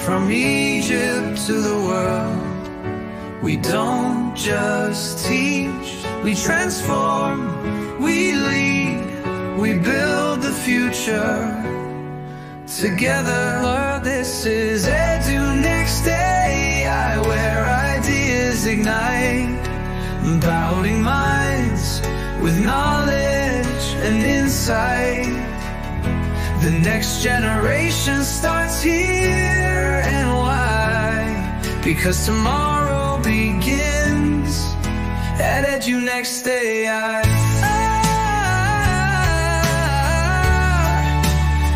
From Egypt to the world, we don't just teach, we transform, we lead, we build the future together. This is Edu Next AI, where ideas ignite, empowering minds with knowledge and insight. The next generation starts here, and why? Because tomorrow begins at Edu Next AI.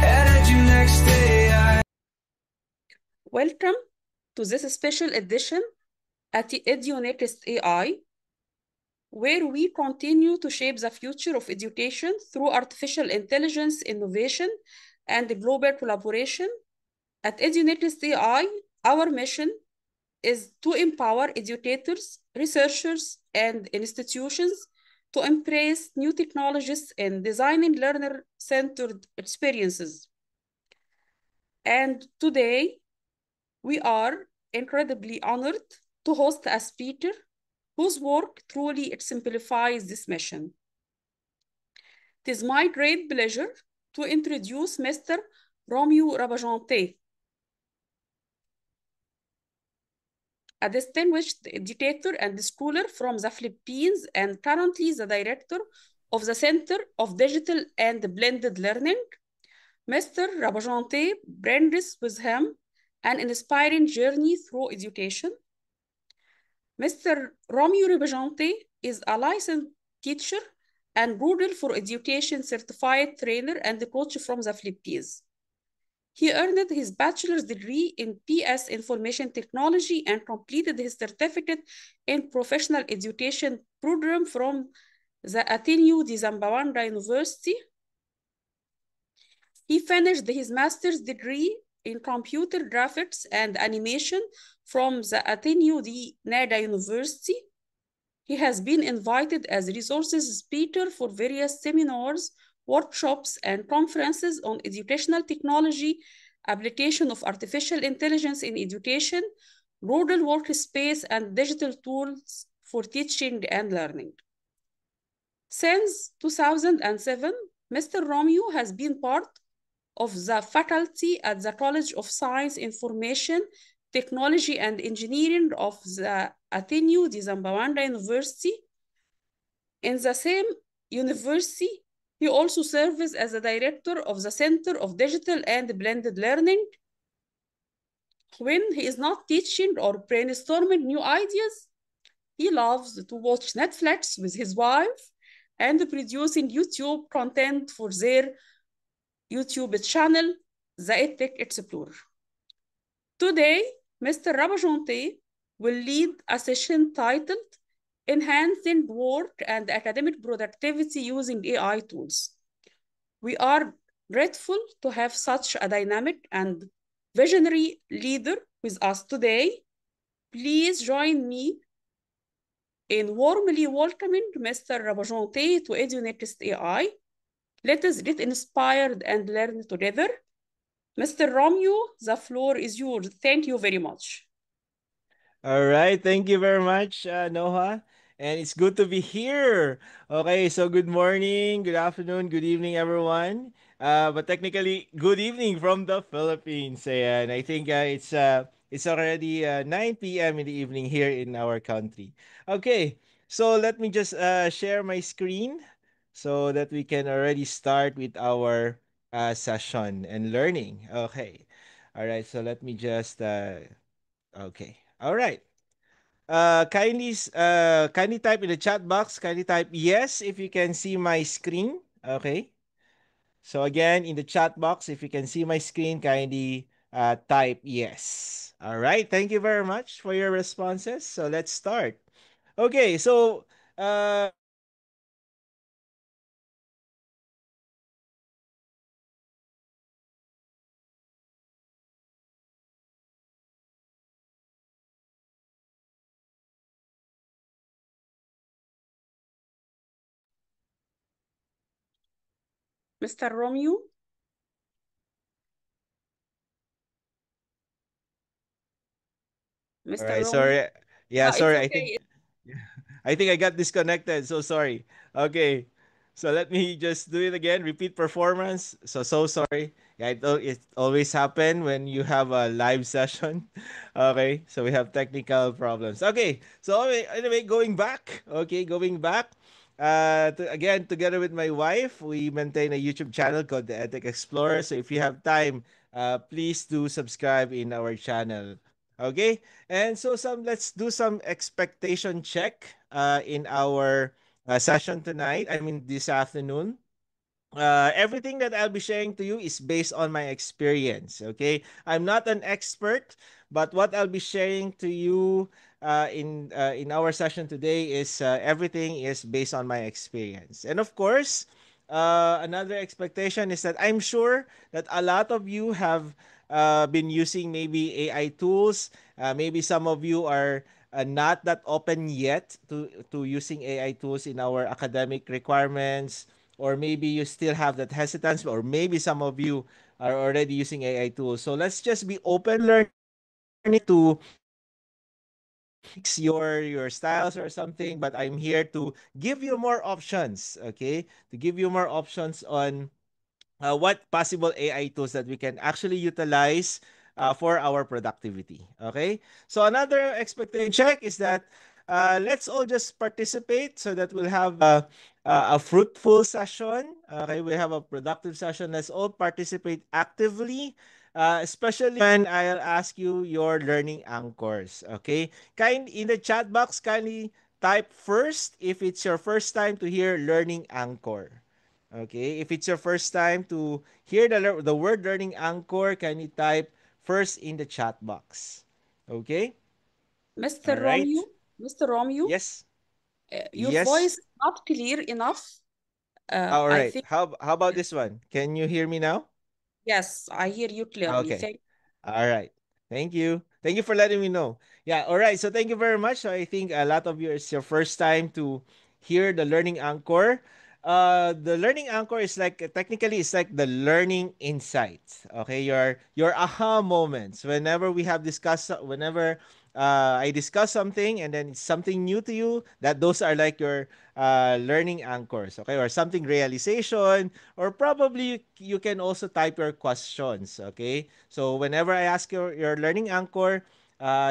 At Edu Next AI. Welcome to this special edition at Edu Next AI, where we continue to shape the future of education through artificial intelligence, innovation, and global collaboration. At Edu Next AI, our mission is to empower educators, researchers, and institutions to embrace new technologies in designing learner-centered experiences. And today, we are incredibly honored to host a speaker whose work truly exemplifies this mission. It is my great pleasure to introduce Mr. Romeo Rabajante, a distinguished educator and scholar from the Philippines and currently the director of the Center of Digital and Blended Learning. Mr. Rabajante brings with him an inspiring journey through education. Mr. Romeo Rabajante is a licensed teacher and Rural for Education certified trainer and coach from the Philippines. He earned his bachelor's degree in PS Information Technology and completed his certificate in Professional Education program from the Ateneo de Zamboanga University. He finished his master's degree in Computer Graphics and Animation from the Ateneo de Nada University. He has been invited as resources speaker for various seminars, workshops, and conferences on educational technology, application of artificial intelligence in education, rural workspace, and digital tools for teaching and learning. Since 2007, Mr. Romeo has been part of the faculty at the College of Science, Information, Technology, and Engineering of the Ateneo de Zamboanga University. In the same university, he also serves as the director of the Center of Digital and Blended Learning. When he is not teaching or brainstorming new ideas, he loves to watch Netflix with his wife and producing YouTube content for their YouTube channel, The EdTech Explorer. Today, Mr. Rabajante will lead a session titled Enhancing Work and Academic Productivity Using AI Tools. We are grateful to have such a dynamic and visionary leader with us today. Please join me in warmly welcoming Mr. Rabajante to Edu Next AI. Let us get inspired and learn together. Mr. Romeo, the floor is yours. Thank you very much. All right, thank you very much, Noha. And it's good to be here. Okay, so good morning, good afternoon, good evening, everyone. But technically, good evening from the Philippines. And I think it's already 9 p.m. in the evening here in our country. Okay, so let me just share my screen so that we can already start with our session and learning. Okay, all right. So let me just okay. All right. Kindly type in the chat box. Kindly type yes if you can see my screen. Okay. So again, in the chat box, if you can see my screen, kindly type yes. All right. Thank you very much for your responses. So let's start. Okay. So Mr. Romeo? All Mr. right, Romeo? sorry. Yeah, No, it's sorry. I think okay. I think I got disconnected. So sorry. Okay. So let me just do it again. Repeat performance. So sorry. Yeah, it always happen when you have a live session. Okay. So we have technical problems. Okay. So anyway, going back. Okay, going back. Again, together with my wife, we maintain a YouTube channel called the Ethic Explorer. So if you have time, please do subscribe in our channel. Okay. And so let's do some expectation check in our session tonight. I mean this afternoon. Everything that I'll be sharing to you is based on my experience. Okay, I'm not an expert, but what I'll be sharing to you in our session today is everything is based on my experience, and of course. Another expectation is that I'm sure that a lot of you have been using maybe AI tools. Maybe some of you are not that open yet to using AI tools in our academic requirements, or maybe you still have that hesitance, or maybe some of you are already using AI tools. So let's just be open learning. I'm not here to fix your styles or something, but I'm here to give you more options, okay? To give you more options on what possible AI tools that we can actually utilize for our productivity. Okay. So another expectation check is that let's all just participate so that we'll have a fruitful session. Okay. We have a productive session. Let's all participate actively. Especially when I'll ask you your learning anchors. Okay. In the chat box, kindly type first if it's your first time to hear learning anchor. Okay, if it's your first time to hear the word learning anchor, can you type first in the chat box? Okay, Mr. all Romeo, right. Mr. Romeo, Yes, your voice yes. is not clear enough. All I right. think, How about this one? Can you hear me now? yes, I hear you clearly. Okay. Thank All right. Thank you. Thank you for letting me know. Yeah. All right. So thank you very much. So I think a lot of you it's your first time to hear the learning anchor. The learning anchor is like technically it's like the learning insights. Okay, your aha moments. Whenever I discuss something and then it's something new to you, that those are like your learning anchors. Okay, or something realization, or probably you can also type your questions. Okay, so whenever I ask your learning anchor,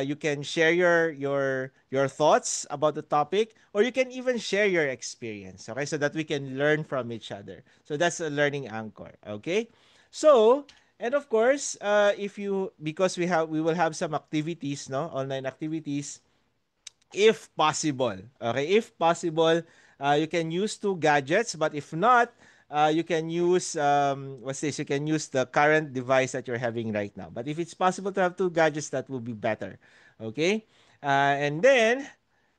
you can share your thoughts about the topic, or you can even share your experience. Okay, so that we can learn from each other. So that's a learning anchor. Okay, so and of course, if you because we will have some activities, no, online activities if possible. Okay, if possible, you can use two gadgets, but if not, you can use what's this? You can use the current device that you're having right now. But if it's possible to have two gadgets, that will be better. Okay, and then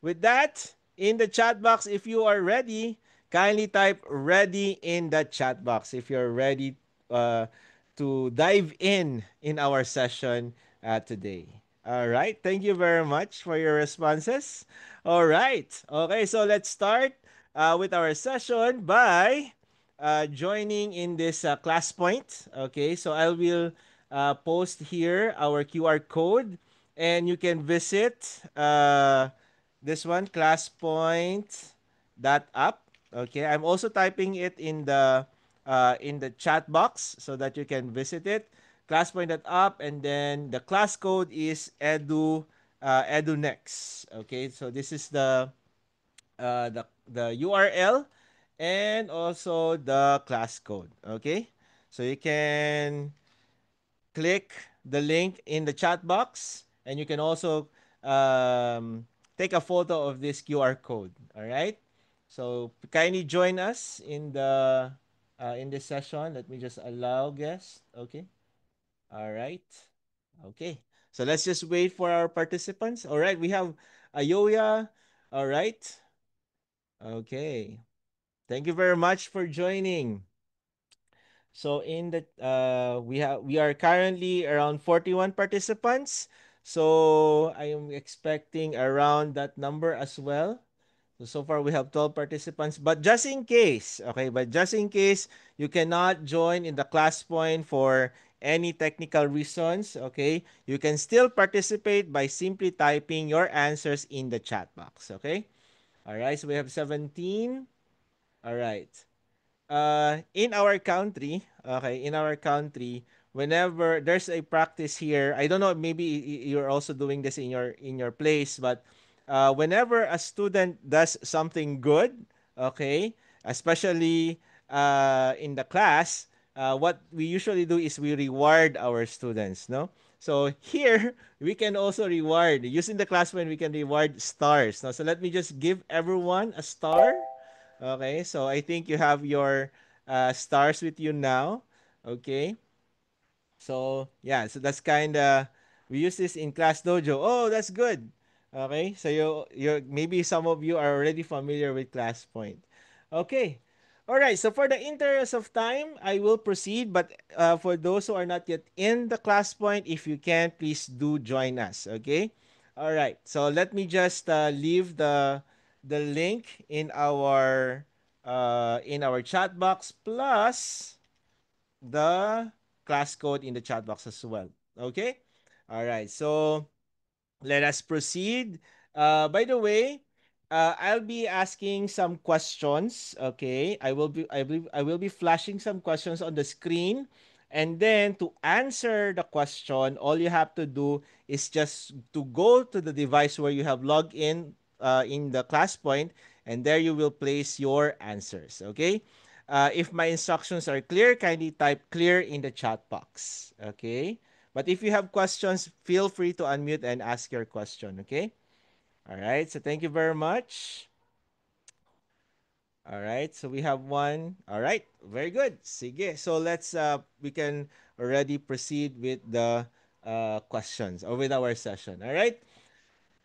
with that, in the chat box, if you are ready, kindly type "ready" in the chat box if you're ready uh, to dive in our session today. All right. Thank you very much for your responses. All right. Okay. So let's start with our session by joining in this class point. Okay. So I will post here our QR code, and you can visit this one, classpoint.app. Okay. I'm also typing it in the chat box so that you can visit it. Classpoint.app, and then the class code is edunext. Okay, so this is the URL and also the class code. Okay, so you can click the link in the chat box, and you can also um, take a photo of this QR code. All right, so kindly join us in this session. Let me just allow guests. Okay. All right. Okay. So let's just wait for our participants. All right. We have Ayoya. All right. Okay. Thank you very much for joining. So in the we are currently around 41 participants. So I am expecting around that number as well. So far we have 12 participants, but just in case, okay, but just in case you cannot join in the class point for any technical reasons, okay, you can still participate by simply typing your answers in the chat box, okay? All right, so we have 17. All right. In our country, okay, in our country, whenever there's a practice here, I don't know, maybe you're also doing this in your place, but whenever a student does something good, okay, especially in the class, what we usually do is we reward our students, no? So here we can also reward using the class when we can reward stars. No? So let me just give everyone a star. Okay, so I think you have your stars with you now. Okay, so yeah, so that's kind of we use this in Class Dojo. Oh, that's good. Okay, so you maybe some of you are already familiar with Class Point. Okay. All right, so for the interest of time, I will proceed. But for those who are not yet in the class point, if you can, please do join us. Okay. All right. So let me just leave the link in our chat box plus the class code in the chat box as well. Okay? All right. So let us proceed. By the way, I'll be asking some questions. Okay, I will be flashing some questions on the screen, and then to answer the question, all you have to do is just to go to the device where you have logged in the class point, and there you will place your answers. Okay. If my instructions are clear, kindly type clear in the chat box. Okay. But if you have questions, feel free to unmute and ask your question, okay? All right, so thank you very much. All right, so we have one. All right, very good. Sige. So we can already proceed with the questions or with our session. All right.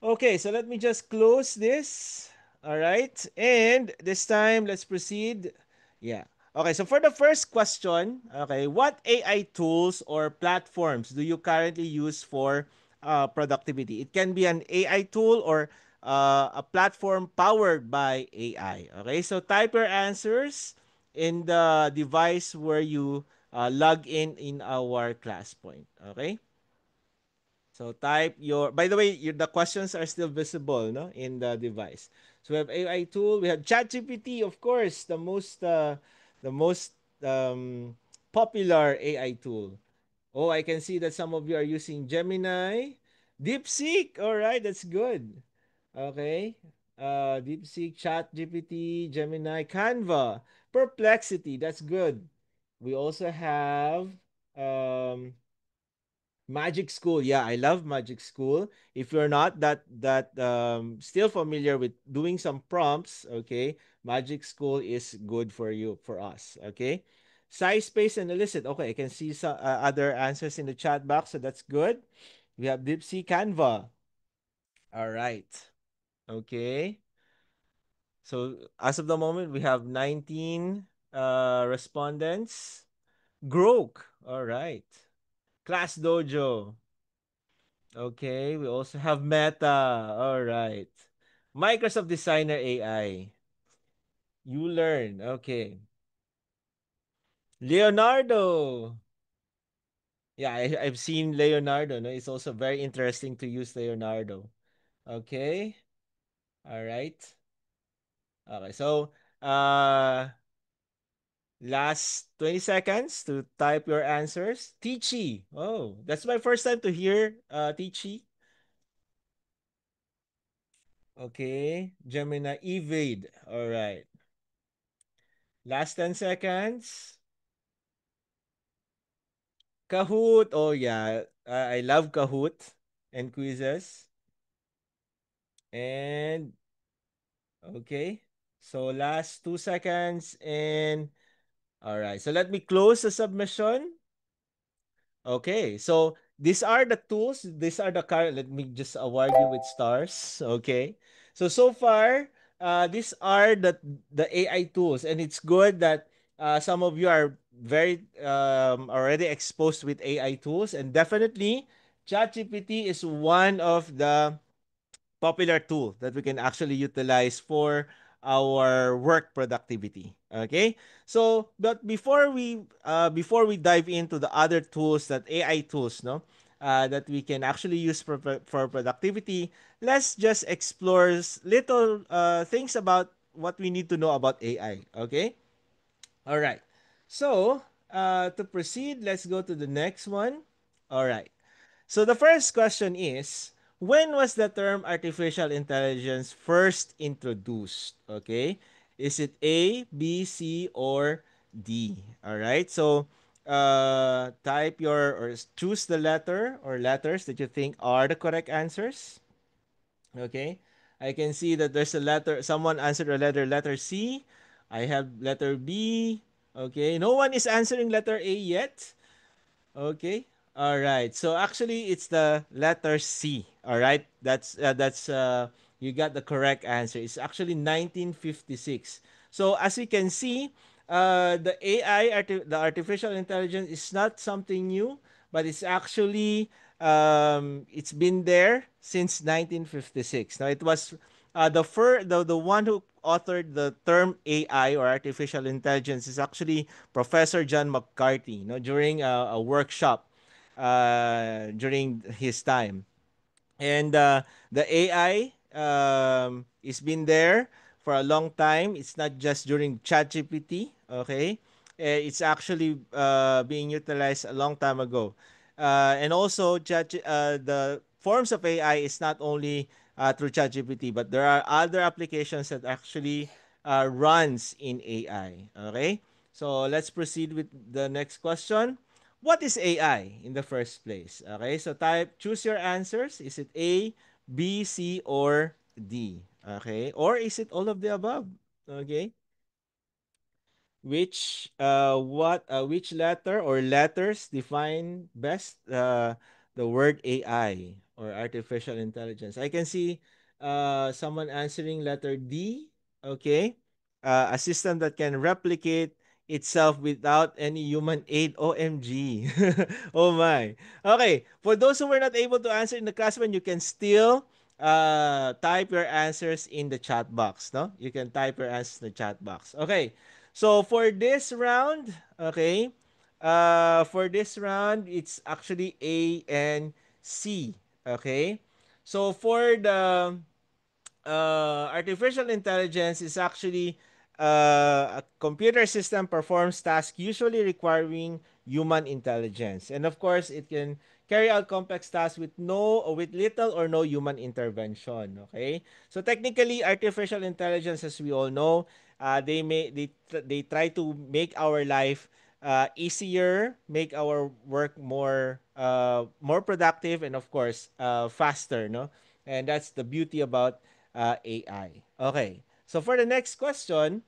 Okay, so let me just close this. All right. And this time, let's proceed. Yeah. Okay, so for the first question, okay, what AI tools or platforms do you currently use for productivity? It can be an AI tool or a platform powered by AI. Okay, so type your answers in the device where you log in our class point. Okay. So type your. By the way, the questions are still visible, no, in the device. So we have AI tool. We have ChatGPT, of course, the most popular AI tool. Oh, I can see that some of you are using Gemini, DeepSeek. All right, that's good. Okay, DeepSeek, ChatGPT, Gemini, Canva, Perplexity. That's good. We also have um Magic School. Yeah, I love Magic School. If you're not that still familiar with doing some prompts, okay, Magic School is good for you for us, okay? Size, space, and illicit. Okay, I can see some other answers in the chat box, so that's good. We have Dipsy Canva. All right. Okay. So as of the moment, we have 19 respondents. Grok. All right. Class Dojo. Okay, we also have Meta. All right. Microsoft Designer AI. You learn. Okay. Leonardo. Yeah, I've seen Leonardo. No? It's also very interesting to use Leonardo. Okay. All right. Okay. So, last 20 seconds to type your answers. Tichi. Oh, that's my first time to hear Tichi. Okay. Gemini Evade. All right. Last 10 seconds. Kahoot. Oh yeah, I love Kahoot and quizzes. And okay. So last 2 seconds and all right. So let me close the submission. Okay. So these are the tools. These are the current. Let me just award you with stars. Okay. So far, these are the AI tools, and it's good that some of you are very already exposed with AI tools, and definitely ChatGPT is one of the popular tool that we can actually utilize for our work productivity. Okay? So, but before we dive into the other tools, that AI tools, no, that we can actually use for productivity, let's just explore little things about what we need to know about AI. Okay? All right. So, to proceed, let's go to the next one. All right. So the first question is, when was the term artificial intelligence first introduced? Okay? Is it A, B, C, or D? All right. So type your or choose the letter or letters that you think are the correct answers. Okay? I can see that there's a letter, someone answered a letter C. I have letter B. Okay? No one is answering letter A yet. Okay. All right. So actually, it's the letter C. All right. That's you got the correct answer. It's actually 1956. So as you can see, the the artificial intelligence, is not something new, but it's actually it's been there since 1956. Now it was the one who authored the term AI or artificial intelligence is actually Professor John McCarthy, during a workshop during his time. And the AI it's been there for a long time. It's not just during ChatGPT, okay? It's actually being utilized a long time ago. And also, the forms of AI is not only through ChatGPT, but there are other applications that actually runs in AI, okay? So let's proceed with the next question. What is AI in the first place? Okay, so choose your answers. Is it A, B, C, or D? Okay, or is it all of the above? Okay, which letter or letters define best the word AI or artificial intelligence? I can see someone answering letter D. Okay, a system that can replicate itself without any human aid. OMG. Oh my. Okay, for those who were not able to answer in the class when, you can still type your answers in the chat box. No, you can type your answers in the chat box. Okay, so for this round, okay, for this round, it's actually A and C. Okay, so for the artificial intelligence is actually a computer system performs tasks usually requiring human intelligence, and of course, it can carry out complex tasks with no or with little or no human intervention. Okay, so technically, artificial intelligence, as we all know, they try to make our life easier, make our work more productive, and of course, faster. No, and that's the beauty about AI. Okay. So for the next question,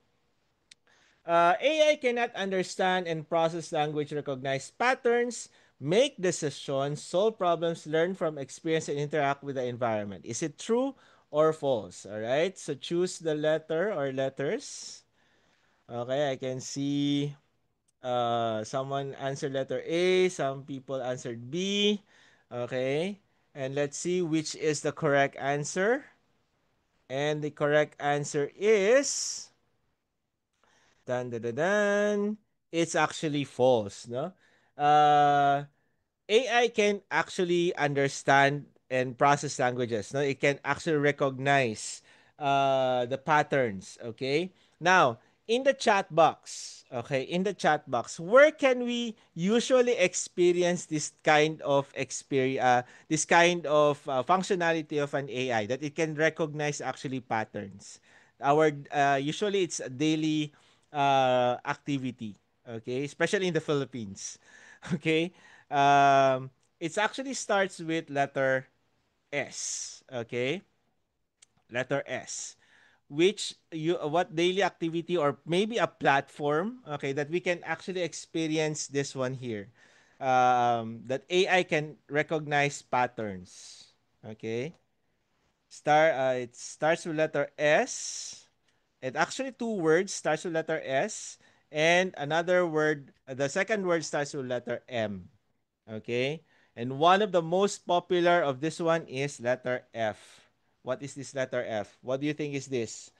AI cannot understand and process language, recognize patterns, make decisions, solve problems, learn from experience, and interact with the environment. Is it true or false? All right. So choose the letter or letters. Okay, I can see someone answered letter A, some people answered B. Okay. And let's see which is the correct answer. And the correct answer is dan dan dan dan. It's actually false, no? Uh AI can actually understand and process languages. No, it can actually recognize the patterns. Okay. Now, in the chat box, okay, in the chat box, where can we usually experience this kind of functionality of an AI that it can recognize actually patterns? Our usually it's a daily activity. Okay, especially in the Philippines. Okay. It actually starts with letter S. Okay, letter S. Which what daily activity or maybe a platform, okay, that we can actually experience this one here. That AI can recognize patterns. Okay, it starts with letter S. It actually two words starts with letter S, and another word. The second word starts with letter M. Okay? And one of the most popular of this one is letter F. What is this letter F? What do you think is this?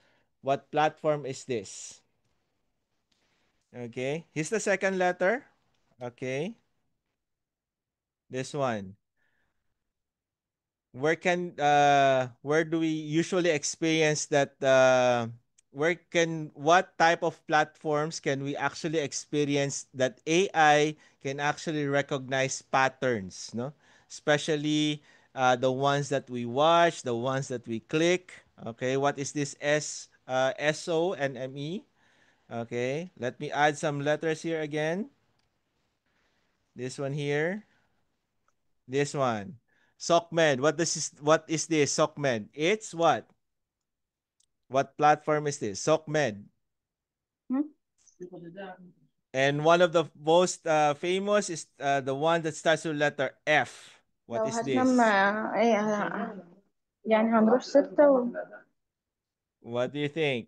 What platform is this? Okay. Here's the second letter. Okay. This one. Where do we usually experience that what type of platforms can we actually experience that AI can actually recognize patterns, no? Especially the ones that we watch, the ones that we click. Okay, what is this SO and ME? Okay, let me add some letters here again. This one here. This one. SOCMED. What is this SOCMED? It's what? What platform is this? SOCMED. Hmm? And one of the most famous is the one that starts with letter F. What لو is هتنام this? ايه يعني هنروح 6 What do you think?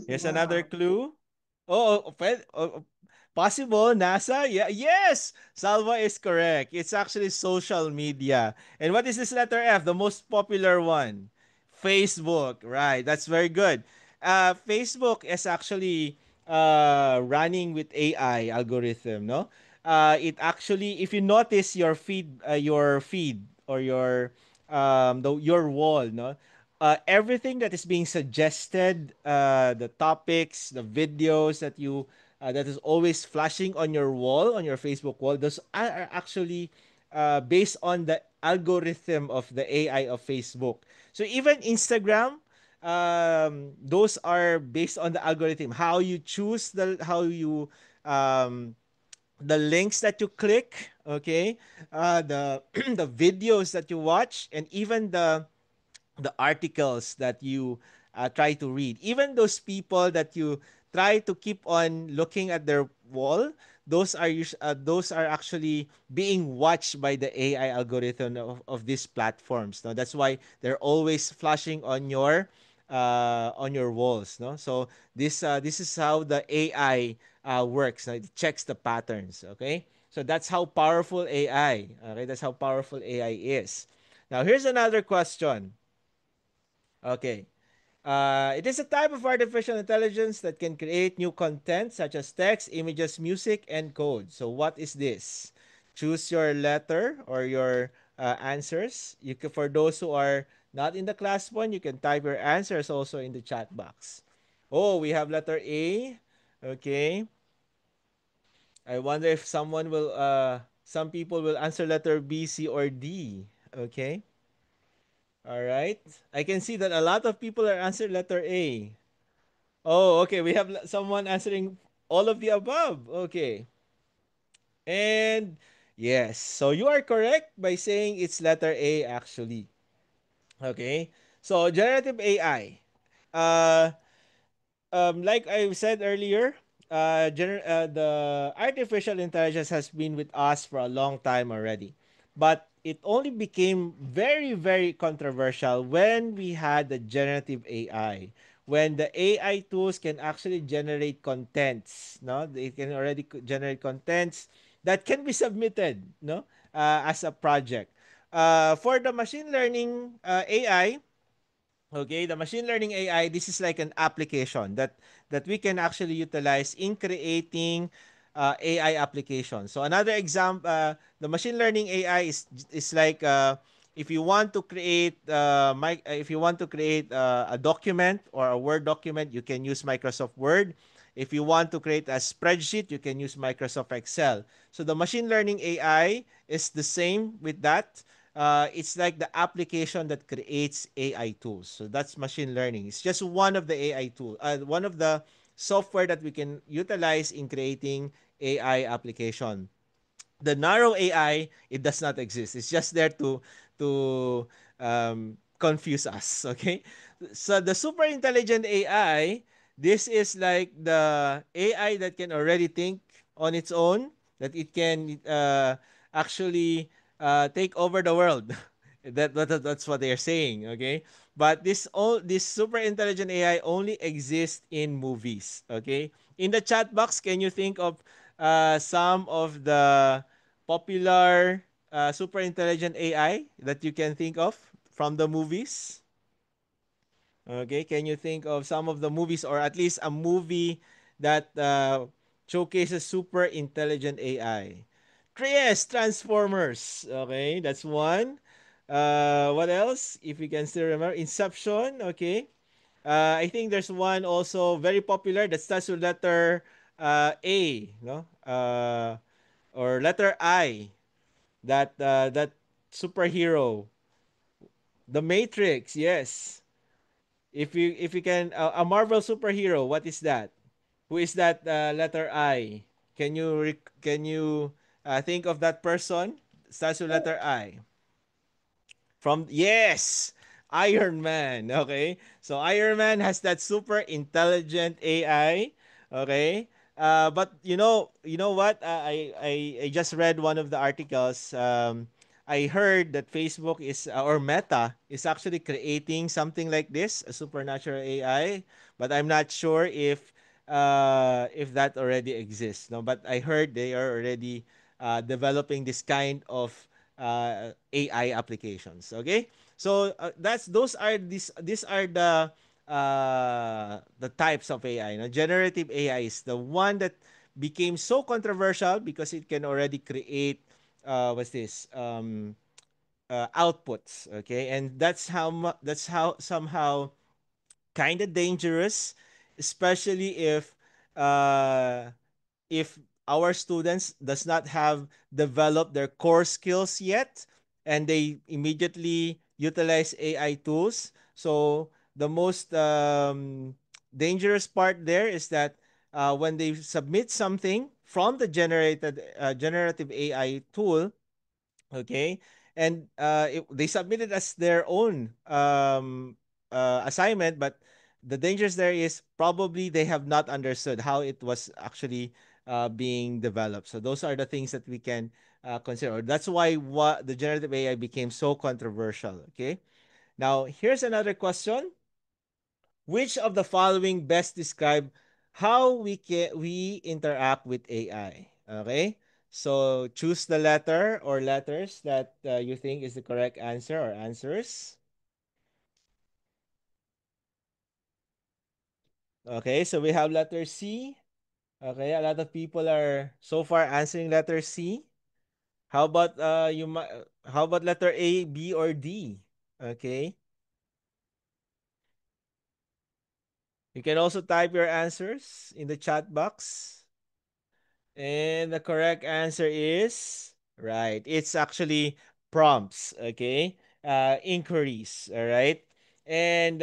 Here's another clue. Possible, NASA? Yeah, yes! Salva is correct. It's actually social media. And what is this letter F? The most popular one. Facebook. Right. That's very good. Facebook is actually running with AI algorithm, no? It actually, if you notice your feed or your wall, no? Everything that is being suggested, the topics, the videos that is always flashing on your wall, on your Facebook wall, those are actually based on the algorithm of the AI of Facebook. So even Instagram, those are based on the algorithm. Um, the links that you click, okay, the the videos that you watch, and even the articles that you try to read. Even those people that you try to keep on looking at their wall, those are actually being watched by the AI algorithm of these platforms. No, that's why they're always flashing on your walls. No, so this is how the AI works. No? It checks the patterns. Okay, so that's how powerful AI. Okay, that's how powerful AI is. Now here's another question. Okay. It is a type of artificial intelligence that can create new content such as text, images, music, and code. So, what is this? Choose your letter or your answers. For those who are not in the class one, you can type your answers also in the chat box. Oh, we have letter A. Okay. I wonder if some people will answer letter B, C, or D. Okay. All right. I can see that a lot of people are answering letter A. Oh, okay. We have someone answering all of the above. Okay. And yes, so you are correct by saying it's letter A actually. Okay. So generative AI. Uh like I said earlier, the artificial intelligence has been with us for a long time already. But it only became very, very controversial when we had the generative AI. When the AI tools can actually generate contents, no? They can already generate contents that can be submitted, no? As a project. For the machine learning AI, okay, the machine learning AI, this is like an application that we can actually utilize in creating AI applications. So another example, the machine learning AI is like if you want to create if you want to create a document or a Word document, you can use Microsoft Word. If you want to create a spreadsheet, you can use Microsoft Excel. So the machine learning AI is the same with that. It's like the application that creates AI tools. So that's machine learning. It's just one of the AI tool, one of the software that we can utilize in creating AI application. The narrow AI, it does not exist. It's just there to confuse us. Okay, so the super intelligent AI, this is like the AI that can already think on its own, that it can actually take over the world. That's what they are saying. Okay, but this super intelligent AI only exists in movies. Okay, in the chat box, can you think of some of the popular super intelligent AI that you can think of from the movies? Okay, can you think of some of the movies or at least a movie that showcases super intelligent AI? Yes, Transformers. Okay, that's one. What else? If you can still remember, Inception. Okay. I think there's one also very popular that starts with letter A, no? Or letter I. That superhero, The Matrix. Yes. If you can a Marvel superhero, what is that? Who is that letter I? Can you think of that person? Starts with letter I. From yes, Iron Man. Okay, so Iron Man has that super intelligent AI. Okay, but you know what? I just read one of the articles. I heard that Facebook is or Meta is actually creating something like this, a supernatural AI. But I'm not sure if that already exists. No, but I heard they are already developing this kind of AI applications. Okay, so that's these are the types of AI. Now, generative AI is the one that became so controversial because it can already create what's this outputs. Okay, and that's how somehow kind of dangerous, especially uh, if our students does not have developed their core skills yet and they immediately utilize AI tools. So the most dangerous part there is that when they submit something from the generative AI tool, okay, and they submitted as their own assignment, but the dangers there is probably they have not understood how it was actually being developed. So those are the things that we can consider. That's why what the generative AI became so controversial. Okay, now here's another question: which of the following best describe how we interact with AI? Okay? So choose the letter or letters that you think is the correct answer or answers. Okay, so we have letter C. Okay, a lot of people are so far answering letter C. How about how about letter A, B or D? Okay. You can also type your answers in the chat box. And the correct answer is right. It's actually prompts, okay? Inquiries, all right? And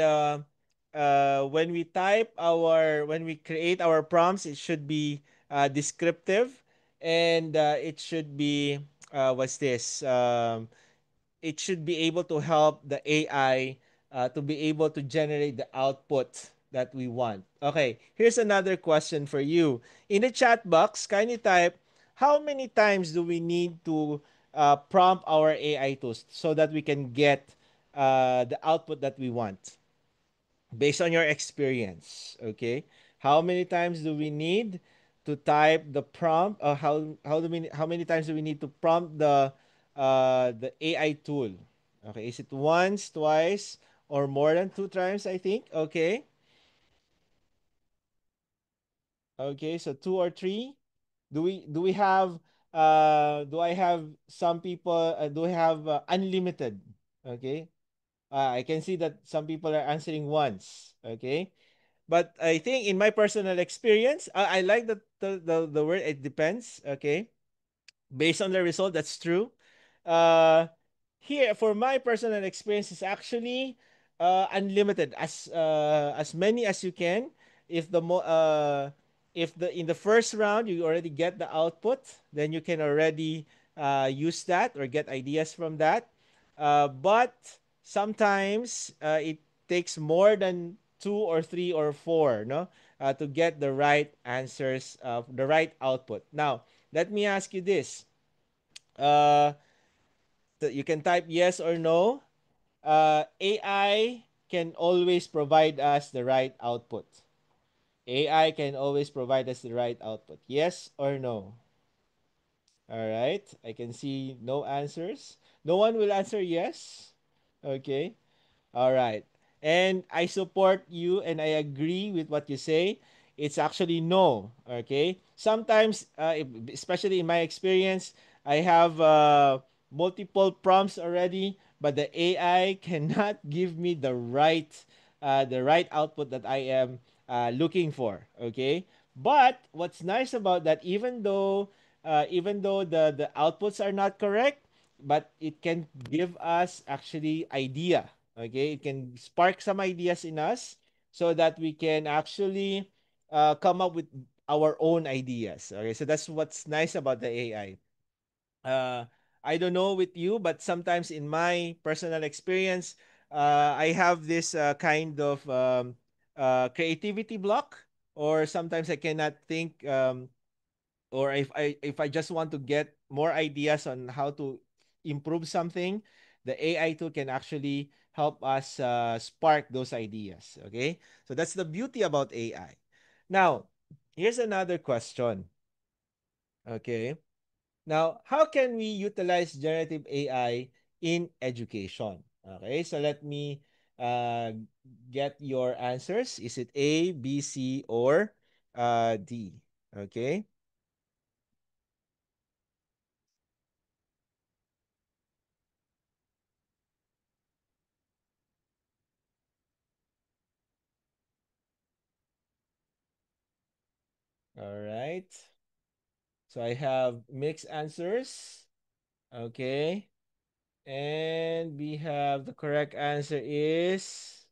when we create our prompts, it should be descriptive and it should be what's this? It should be able to help the AI to be able to generate the output that we want. Okay, here's another question for you. In the chat box, kindly type how many times do we need to prompt our AI tools so that we can get the output that we want based on your experience. Okay, how many times do we need to type the prompt? Or how many times do we need to prompt the AI tool? Okay, is it once, twice, or more than two times? I think. Okay, okay, so two or three. Do we have do I have some people do I have unlimited? Okay, I can see that some people are answering once. Okay, but I think in my personal experience, I like the word it depends. Okay, based on the result, that's true. Uh, Here, for my personal experience, is actually unlimited, as many as you can. If the mo if the in the first round you already get the output, then you can already use that or get ideas from that. But sometimes it takes more than two or three or four, no, to get the right answers, the right output. Now, let me ask you this. Uh, you can type yes or no. AI can always provide us the right output. AI can always provide us the right output. Yes or no? All right. I can see no answers. No one will answer yes. Okay. All right. And I support you and I agree with what you say. It's actually no. Okay. Sometimes, especially in my experience, I have multiple prompts already, but the AI cannot give me the right output that I am looking for. Okay. But what's nice about that, even though the outputs are not correct, but it can give us actually idea. Okay, it can spark some ideas in us so that we can actually come up with our own ideas. Okay, so that's what's nice about the AI. uh, I don't know with you, but sometimes in my personal experience, I have this kind of creativity block, or sometimes I cannot think, or if I just want to get more ideas on how to improve something, the AI tool can actually help us spark those ideas. Okay, so that's the beauty about AI. Now, here's another question. Okay, now how can we utilize generative AI in education? Okay, so let me uh, get your answers. Is it A, B, C, or D? Okay. All right. So I have mixed answers. Okay. And we have the correct answer is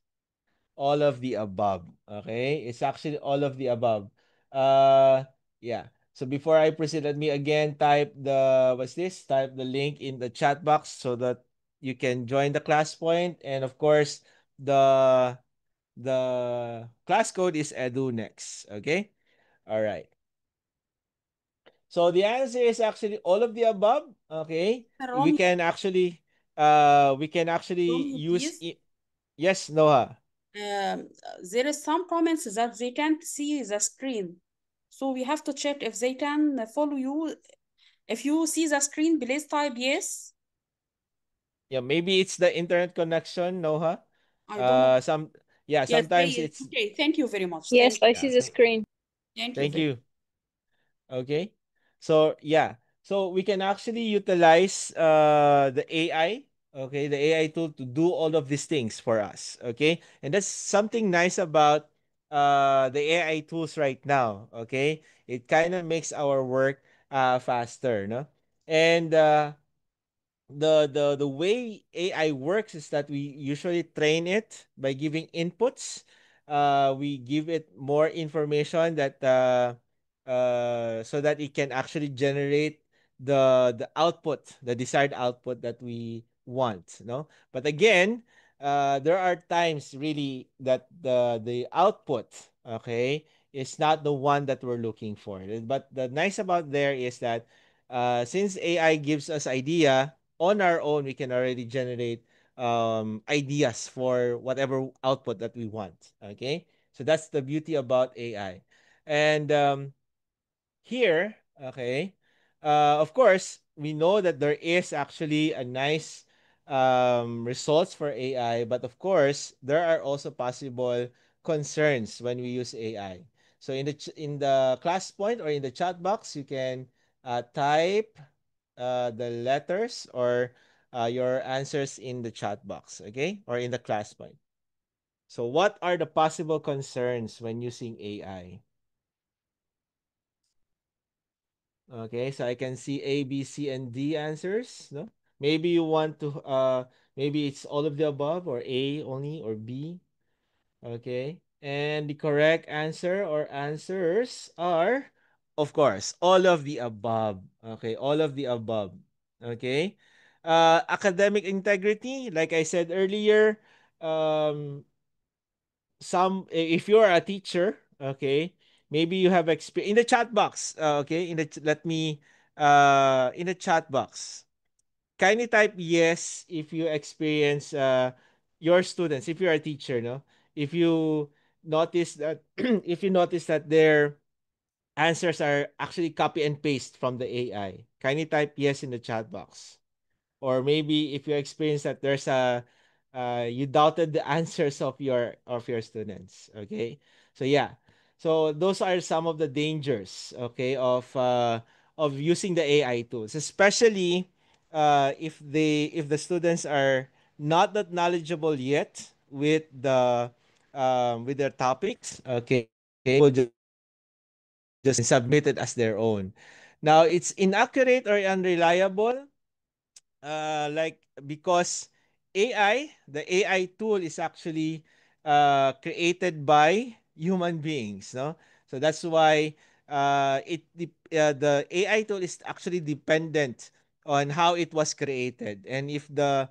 all of the above. Okay. It's actually all of the above. Uh yeah. So before I proceed, let me again type the what's this? Type the link in the chat box so that you can join the class point. And of course, the class code is EduNext. Okay. All right. So the answer is actually all of the above. Okay, we Romeo, can actually Romeo, use please. it. Yes, Noah. Um, there is some comments that they can't see the screen. So we have to check if they can follow you. If you see the screen, please type yes. Yeah, maybe it's the internet connection, Noah. I don't know. Some yeah, Yes, sometimes they, it's okay. Thank you very much. Yes, Thank you. I yeah. see the screen. Thank you Thank very you. Okay. So yeah. So we can actually utilize the AI, okay, the AI tool to do all of these things for us. Okay. And that's something nice about the AI tools right now. Okay. It kind of makes our work faster, no? And the way AI works is that we usually train it by giving inputs. We give it more information that so that it can actually generate the output, the desired output that we want. No, but again, there are times really that the output, okay, is not the one that we're looking for. But the nice about there is that since AI gives us idea on our own, we can already generate ideas for whatever output that we want. Okay, so that's the beauty about AI. And here, okay, of course, we know that there is actually a nice results for AI, but of course, there are also possible concerns when we use AI. So in in the class point or in the chat box, you can type the letters or your answers in the chat box, okay, or in the class point. So, what are the possible concerns when using AI? Okay, so I can see A, B, C, and D answers. No, maybe you want to maybe it's all of the above, or A only, or B. Okay, and the correct answer or answers are, of course, all of the above. Okay, all of the above. Okay, academic integrity, like I said earlier, um, if you're a teacher, okay, maybe you have experience in the chat box. Okay, let me in the chat box, kindly type yes if you experience your students, if you're a teacher, no, if you notice that if you notice that their answers are actually copy and paste from the AI, kindly type yes in the chat box. Or maybe if you experience that there's you doubted the answers of your students. Okay, so yeah, so those are some of the dangers, okay, of using the AI tools, especially if the students are not that knowledgeable yet with their topics. Okay, they will just submit it as their own. Now it's inaccurate or unreliable, like because the AI tool is actually created by human beings, no? So that's why the AI tool is actually dependent on how it was created, and if the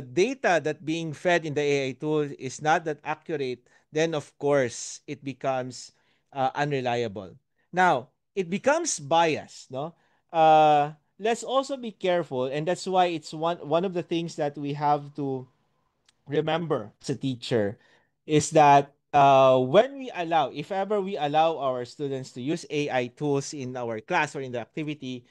data that being fed in the AI tool is not that accurate, then of course it becomes unreliable. Now it becomes biased, no? Let's also be careful, and that's why it's one of the things that we have to remember as a teacher is that when we allow, if ever we allow our students to use AI tools in our class or in the activity,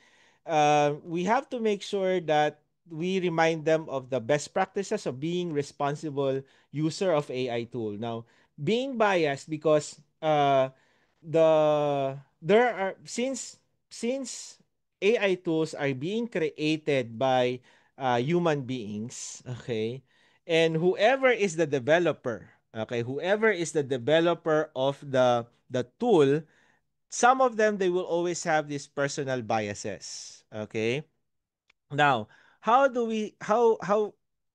we have to make sure that we remind them of the best practices of being responsible user of AI tool. Now, being biased because there are since AI tools are being created by human beings, okay, and whoever is the developer, okay, whoever is the developer of the tool, some of them they will always have these personal biases, okay. Now, how do we how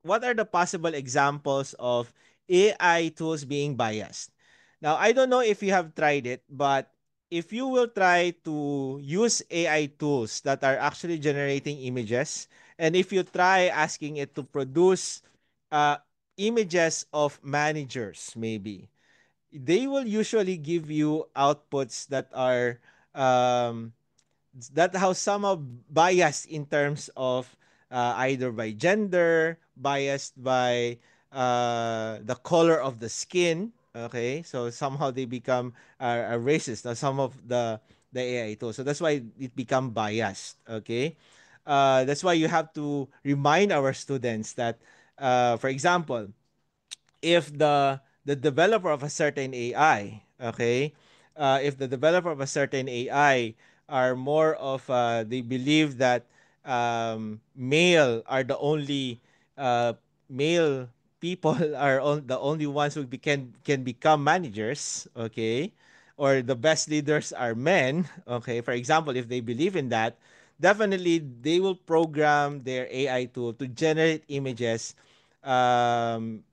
what are the possible examples of AI tools being biased? Now, I don't know if you have tried it, but if you will try to use AI tools that are actually generating images, and if you try asking it to produce uh, images of managers, maybe, they will usually give you outputs that are um, that how some of biased in terms of either by gender, biased by the color of the skin. Okay, so somehow they become a racist. Now some of the AI tools, so that's why it become biased. Okay, that's why you have to remind our students that, for example, if the developer of a certain AI, okay, if the developer of a certain AI are more of they believe that male are the only uh, male people are the only ones who can become managers, okay, or the best leaders are men, okay. For example, if they believe in that, definitely they will program their AI tool to generate images um,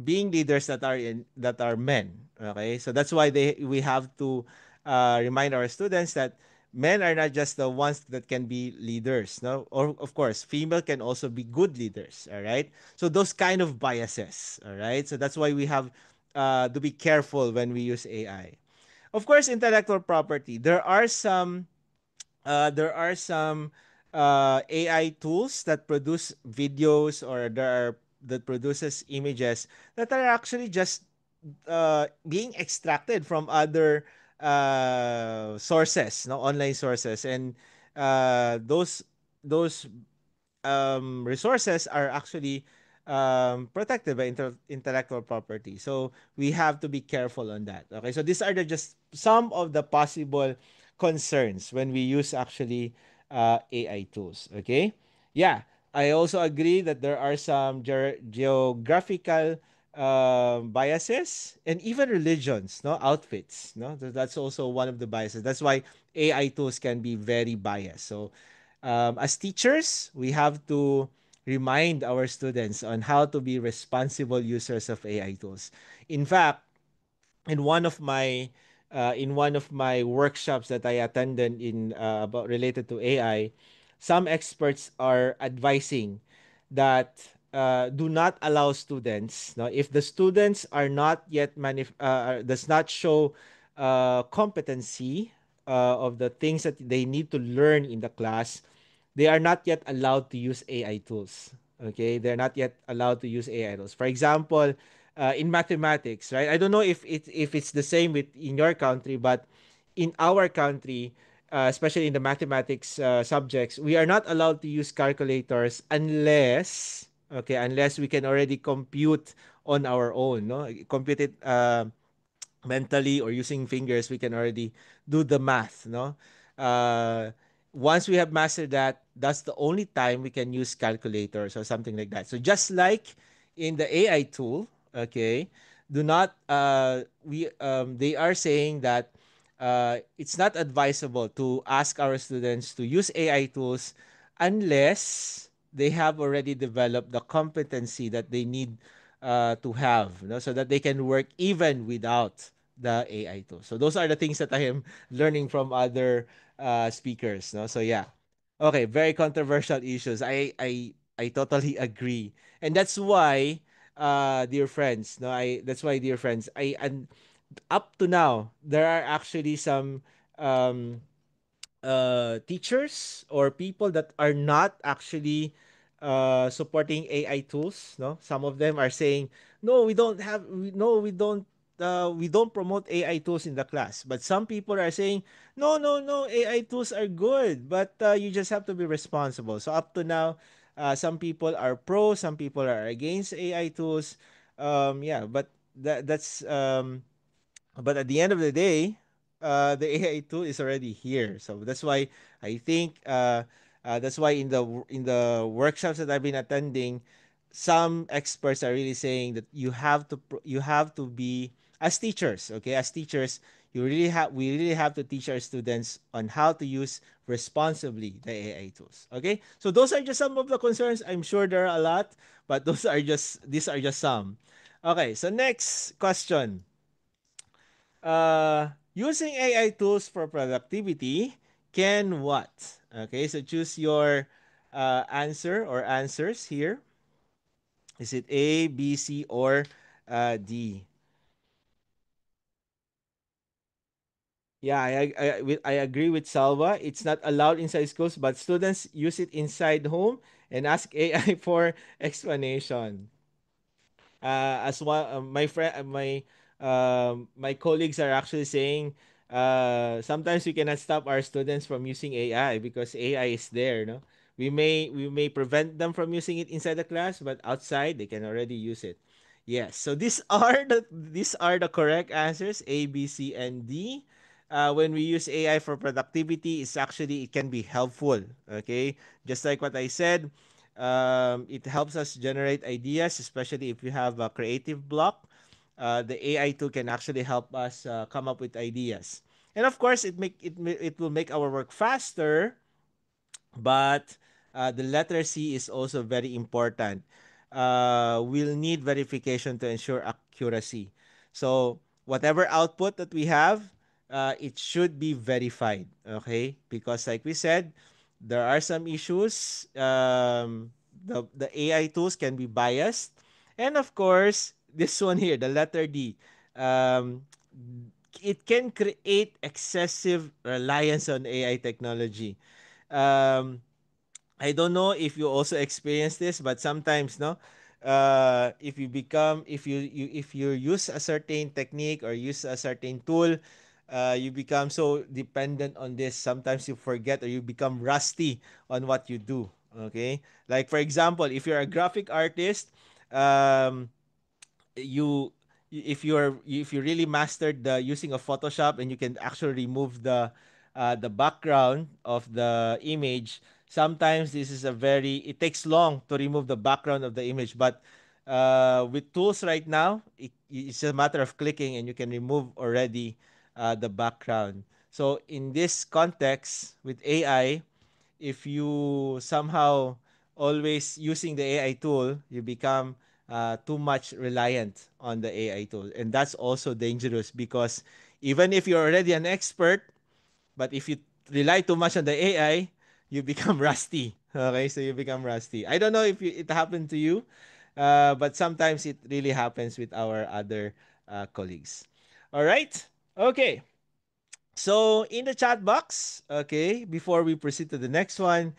being leaders that are men. Okay, so that's why we have to remind our students that men are not just the ones that can be leaders. No, or of course, female can also be good leaders. All right, so those kind of biases. All right, so that's why we have to be careful when we use AI. Of course, intellectual property. There are some AI tools that produce videos, or there are that produces images that are actually just being extracted from other sources, no, online sources, and those resources are actually protected by intellectual property. So we have to be careful on that. Okay, so these are just some of the possible concerns when we use actually AI tools. Okay, yeah, I also agree that there are some geographical biases and even religions, no, outfits, no, that's also one of the biases. That's why AI tools can be very biased. So as teachers, we have to remind our students on how to be responsible users of AI tools. In fact, in one of my workshops that I attended in about related to AI, some experts are advising that do not allow students. Now, if the students are not yet does not show competency of the things that they need to learn in the class, they are not yet allowed to use AI tools. Okay, they're not yet allowed to use AI tools. For example, in mathematics, right? I don't know if it's the same with in your country, but in our country, especially in the mathematics subjects, we are not allowed to use calculators unless Okay, unless we can already compute on our own, no? Compute it mentally or using fingers, we can already do the math, no? Uh, Once we have mastered that, that's the only time we can use calculators or something like that. So just like in the AI tool, okay, do not we they are saying that it's not advisable to ask our students to use AI tools unless they have already developed the competency that they need to have, you know, so that they can work even without the AI tool. So those are the things that I am learning from other speakers. No, so yeah, okay, very controversial issues. I totally agree, and that's why, dear friends, no, I that's why, dear friends, I and up to now there are actually some um teachers or people that are not actually supporting AI tools. No, some of them are saying, "No, we don't have. No, we don't. We don't promote AI tools in the class." But some people are saying, "No, no, no. AI tools are good, but you just have to be responsible." So up to now, some people are pro, some people are against AI tools. Yeah, but but at the end of the day, the AI tool is already here. So that's why I think that's why in the workshops that I've been attending, some experts are really saying that you have to be as teachers, okay, as teachers, we really have to teach our students on how to use responsibly the AI tools. Okay, so those are just some of the concerns. I'm sure there are a lot, but these are just some. Okay, so next question. Using AI tools for productivity can what? Okay, so choose your answer or answers here. Is it A, B, C, or D? Yeah, I agree with Salva. It's not allowed inside schools, but students use it inside home and ask AI for explanation. As one my friend my colleagues are actually saying sometimes we cannot stop our students from using AI because AI is there, no? We may prevent them from using it inside the class, but outside they can already use it. Yes, so these are the correct answers, A, B, C, and D. When we use AI for productivity, it can be helpful. Okay, just like what I said, it helps us generate ideas, especially if we have a creative block. The AI tool can actually help us come up with ideas, and of course, it will make our work faster, but the letter C is also very important. We'll need verification to ensure accuracy. So whatever output that we have, it should be verified. Okay, because like we said, there are some issues. The AI tools can be biased, and of course, this one here, the letter D. Um, it can create excessive reliance on AI technology. um I don't know if you also experience this, but sometimes, no, if you become, if you use a certain technique or use a certain tool, you become so dependent on this. Sometimes you forget or you become rusty on what you do. Okay, like for example, if you're a graphic artist, um, you if you really mastered the using of Photoshop and you can actually remove the background of the image. Sometimes this is a very it takes long to remove the background of the image, but with tools right now, it's a matter of clicking and you can remove already the background. So in this context with AI, if you somehow always using the AI tool, you become too much reliant on the AI tool. And that's also dangerous because even if you're already an expert, but if you rely too much on the AI, you become rusty. Okay, so you become rusty. I don't know if it happened to you, but sometimes it really happens with our other colleagues. All right. Okay. So in the chat box, okay, before we proceed to the next one,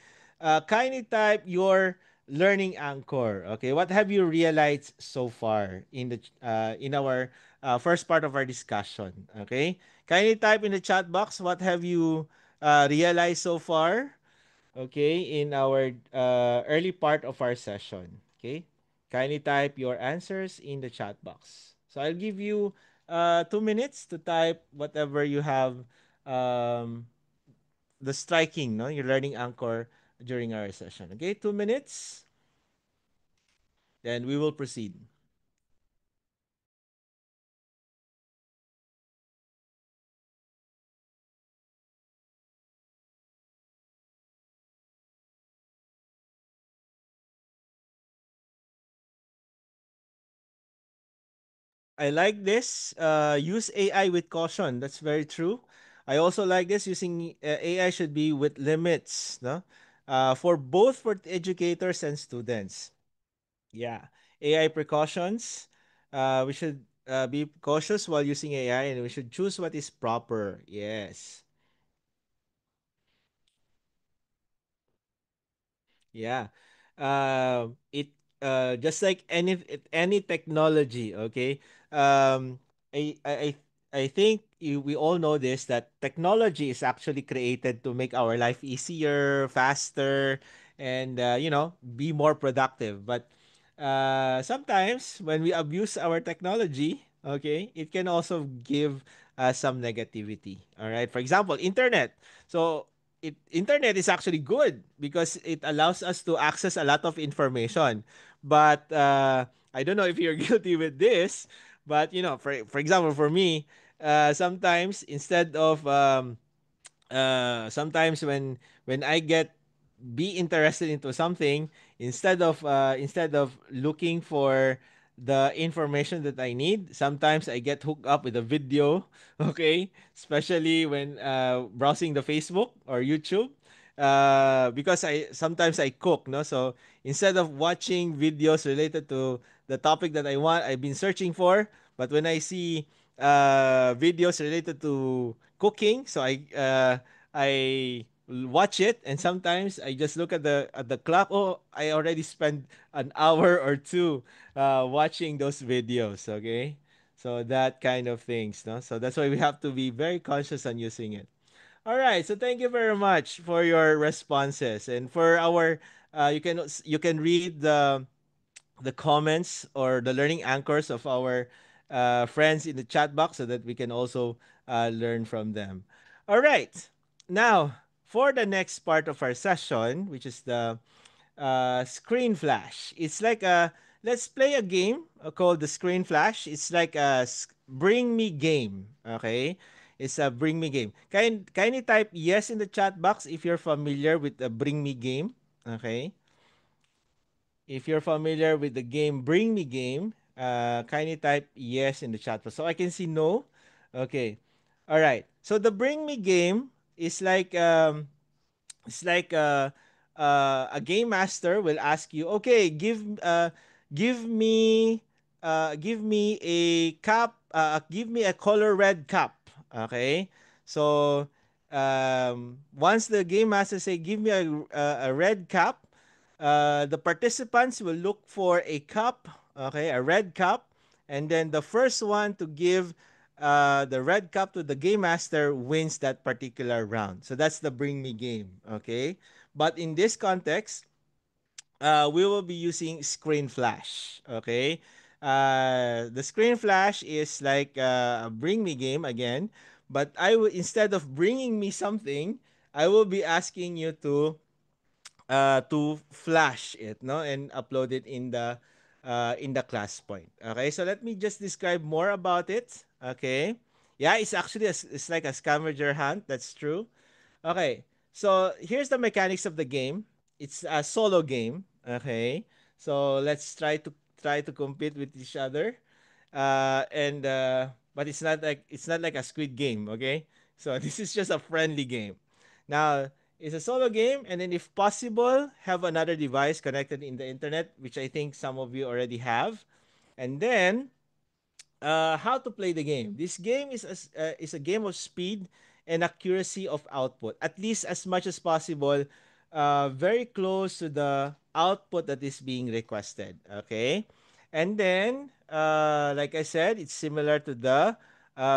kindly type your learning anchor. Okay, what have you realized so far in our first part of our discussion? Okay, kindly type in the chat box what have you realized so far. Okay, in our early part of our session. Okay? Kindly type your answers in the chat box. So I'll give you 2 minutes to type whatever you have um, the striking, no, your learning anchor during our session. Okay, 2 minutes, then we will proceed. I like this. Use AI with caution. That's very true. I also like this. Using AI should be with limits, no, for both for educators and students. Yeah, AI precautions. We should be cautious while using AI, and we should choose what is proper. Yes. Yeah. It just like any technology, okay? Um I I I I think we all know this, that technology is actually created to make our life easier, faster, and be more productive. But sometimes when we abuse our technology, okay, it can also give some negativity. All right. For example, internet. So internet is actually good because it allows us to access a lot of information. But I don't know if you're guilty with this, but for example, for me, sometimes instead of sometimes when I get be interested into something, instead of looking for the information that I need, sometimes I get hooked up with a video, okay, especially when browsing the Facebook or YouTube, because I sometimes I cook, no, so instead of watching videos related to the topic that I want, I've been searching for, but when I see videos related to cooking, so I watch it, and sometimes I just look at the clock. Oh, I already spent an hour or two watching those videos. Okay, so that kind of things, no. So that's why we have to be very conscious on using it. All right. So thank you very much for your responses, and for our you can read the comments or the learning anchors of our friends in the chat box so that we can also learn from them. All right. Now, for the next part of our session, which is the screen flash. It's like a let's play a game called the screen flash. It's like a bring me game. Okay, it's a bring me game. Kindly type yes in the chat box if you're familiar with the bring me game. Okay, if you're familiar with the game Bring Me Game, kindly type yes in the chat box so I can see no. Okay. All right. So the Bring Me Game is like a game master will ask you, okay, give me a cup, give me a color red cup. Okay, so once the game master say, give me a red cup, the participants will look for a cup, okay, a red cup, and then the first one to give the red cup to the game master wins that particular round. So that's the Bring Me game, okay? But in this context, we will be using Screen Flash, okay? The Screen Flash is like a Bring Me game again, but I will, instead of bringing me something, I will be asking you to flash it, no, and upload it in the class point. Okay, so let me just describe more about it. Okay, yeah, it's actually it's like a scavenger hunt. That's true. Okay, so here's the mechanics of the game. It's a solo game. Okay, so let's try to compete with each other. And But it's not like a Squid Game. Okay, so this is just a friendly game. Now it's a solo game, and then if possible, have another device connected in the internet, which I think some of you already have, and then how to play the game. This game is a game of speed and accuracy of output, at least as much as possible, very close to the output that is being requested. Okay, and then like I said, it's similar to the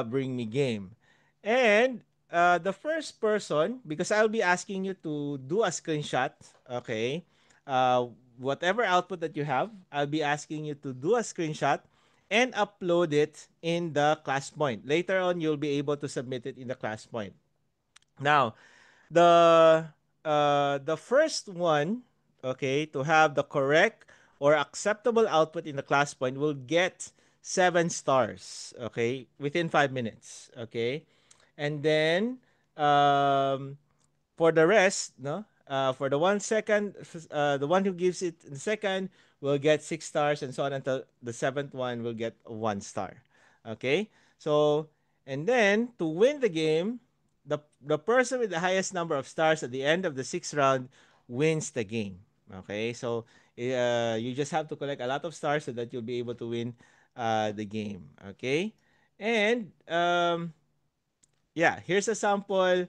Bring Me game, and the first person, because I'll be asking you to do a screenshot. Okay. Uh, whatever output that you have, I'll be asking you to do a screenshot and upload it in the class point. Later on, you'll be able to submit it in the class point. Now, the first one, okay, to have the correct or acceptable output in the class point will get 7 stars, okay, within 5 minutes, okay, and then um, for the rest, no, for the 1 second, the one who gives it in the second will get 6 stars, and so on until the seventh one will get 1 star. Okay, so and then to win the game, the person with the highest number of stars at the end of the sixth round wins the game. Okay, so you just have to collect a lot of stars so that you'll be able to win the game. Okay, and yeah, here's a sample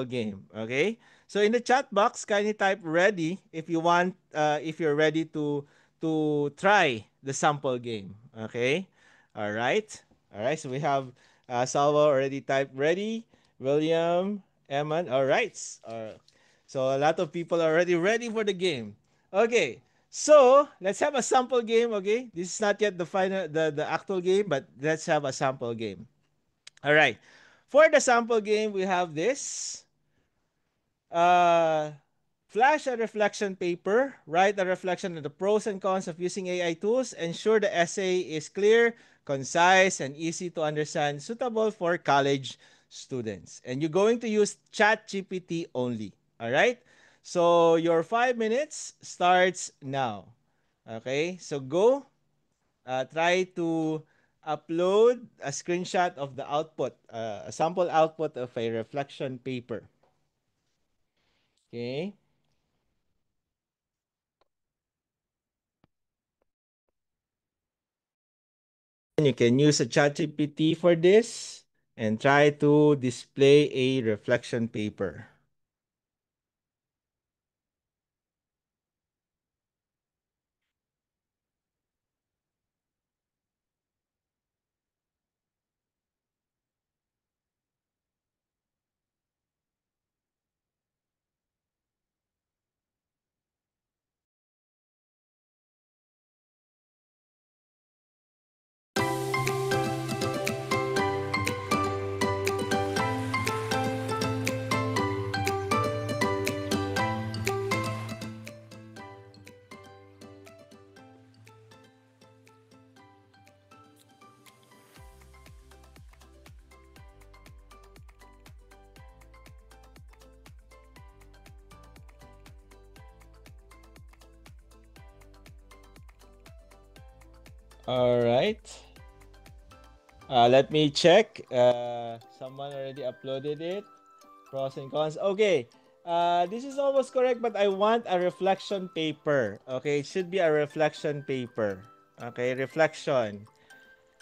game. Okay, so in the chat box, kindly type ready if you want, if you're ready to try the sample game. Okay, all right, all right. So we have Salva already typed ready. William, Eman, all right. So a lot of people are already ready for the game. Okay, so let's have a sample game. Okay, this is not yet the final, the actual game, but let's have a sample game. All right. For the sample game, we have this. Uh, Flash a reflection paper. Write a reflection of the pros and cons of using AI tools. Ensure the essay is clear, concise, and easy to understand, suitable for college students. And you're going to use ChatGPT only. All right? So your 5 minutes starts now. Okay? So go. Try to upload a screenshot of the output, a sample output of a reflection paper. Okay. And you can use a ChatGPT for this and try to display a reflection paper. All right. Let me check. Someone already uploaded it. Pros and cons. Okay. This is almost correct, but I want a reflection paper. Okay, it should be a reflection paper. Okay, reflection.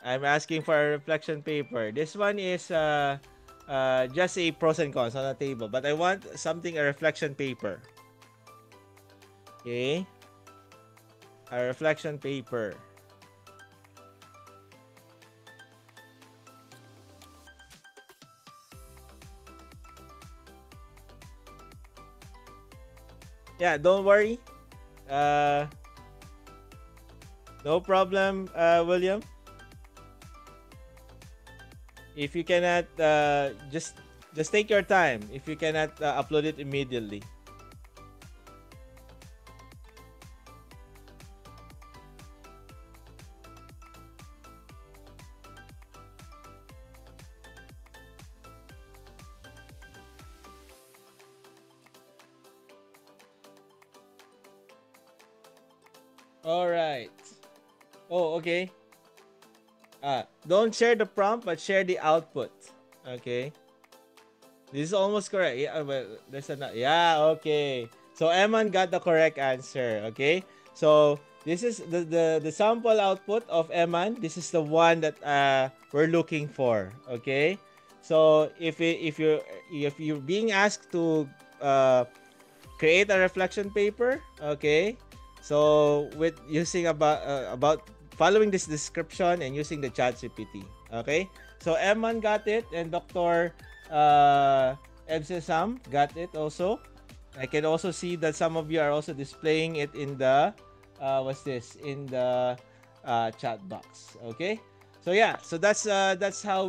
I'm asking for a reflection paper. This one is just a pros and cons on a table, but I want something, a reflection paper. Okay, a reflection paper. Yeah, don't worry. No problem, William. If you cannot, just take your time. If you cannot upload it immediately. All right. Oh, okay. Don't share the prompt, but share the output. Okay. This is almost correct. Yeah, well, there's a yeah. Okay. So Eman got the correct answer. Okay. So this is the sample output of Eman. This is the one that we're looking for. Okay. So if you're being asked to create a reflection paper, okay. So with using about following this description and using the ChatGPT, okay. So Eman got it, and Dr. Ebsesam got it also. I can also see that some of you are also displaying it in the what's this, in the chat box. Okay, so yeah, so that's how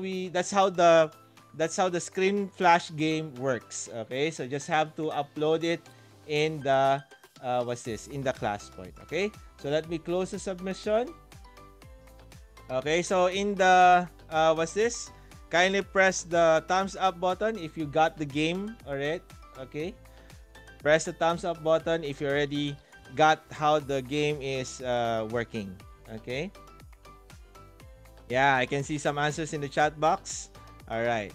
the screen flash game works. Okay, so just have to upload it in the what's this, in the class point. Okay, so let me close the submission. Okay, so in the what's this, kindly press the thumbs up button if you got the game already. Okay, press the thumbs up button if you already got how the game is working. Okay, yeah, I can see some answers in the chat box. All right,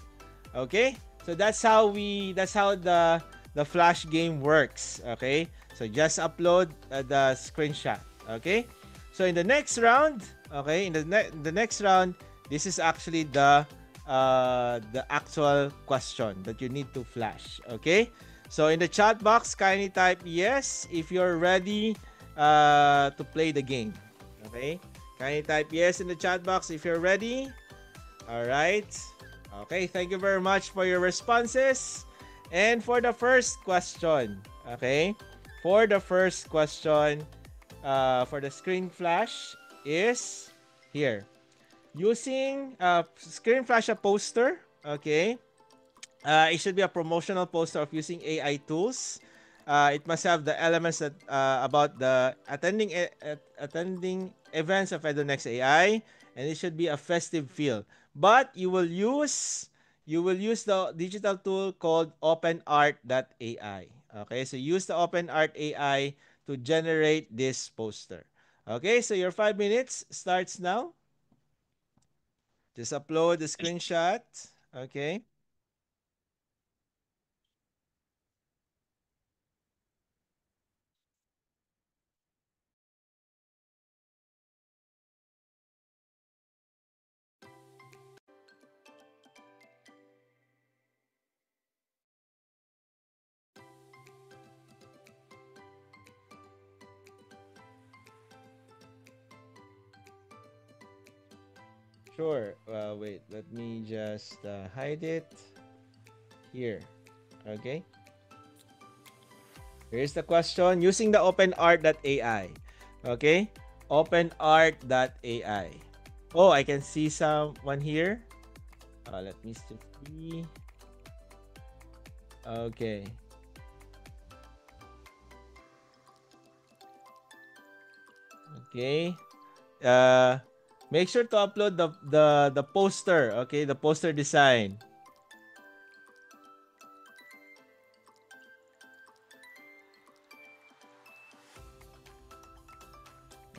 okay, so that's how the flash game works. Okay, so just upload the screenshot. Okay, so in the next round, okay, in the next round, this is actually the actual question that you need to flash. Okay, so in the chat box, kindly type yes if you're ready to play the game. Okay, kindly type yes in the chat box if you're ready. All right. Okay, thank you very much for your responses. And for the first question, okay, for the first question, for the screen flash is here. Using screen flash a poster, okay, it should be a promotional poster of using AI tools. It must have the elements that about the attending events of EduNext AI, and it should be a festive feel. But you will use the digital tool called OpenArt.ai. Okay, so use the OpenArt AI to generate this poster. Okay, so your 5 minutes starts now. Just upload the screenshot. Okay. Sure. Wait, let me just hide it here. Okay. Here's the question using the OpenArt.ai. Okay. OpenArt.ai. Oh, I can see someone here. Let me see. Okay. Okay. Make sure to upload the poster. Okay, the poster design.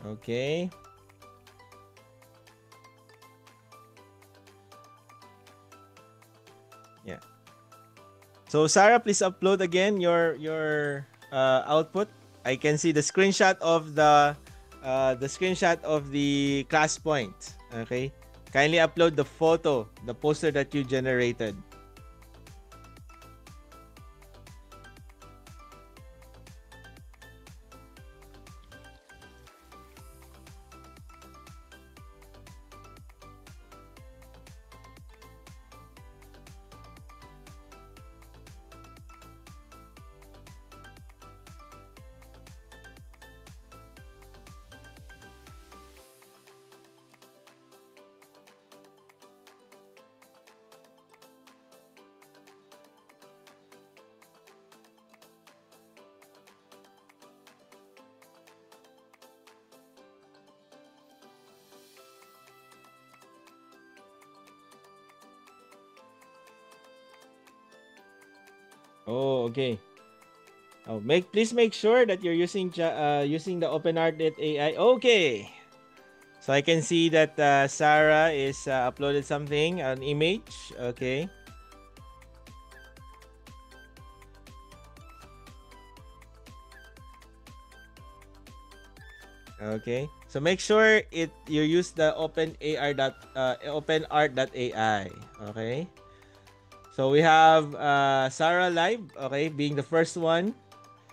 Okay. Yeah. So Sarah, please upload again your output. I can see the screenshot of the class point. Okay. Kindly upload the photo, the poster that you generated. Oh, okay. Oh, please make sure that you're using the OpenArt.ai. Okay. So I can see that Sarah is uploaded something, an image. Okay. Okay. So make sure you use the OpenArt.ai. Okay. So we have Sarah live, okay, being the first one.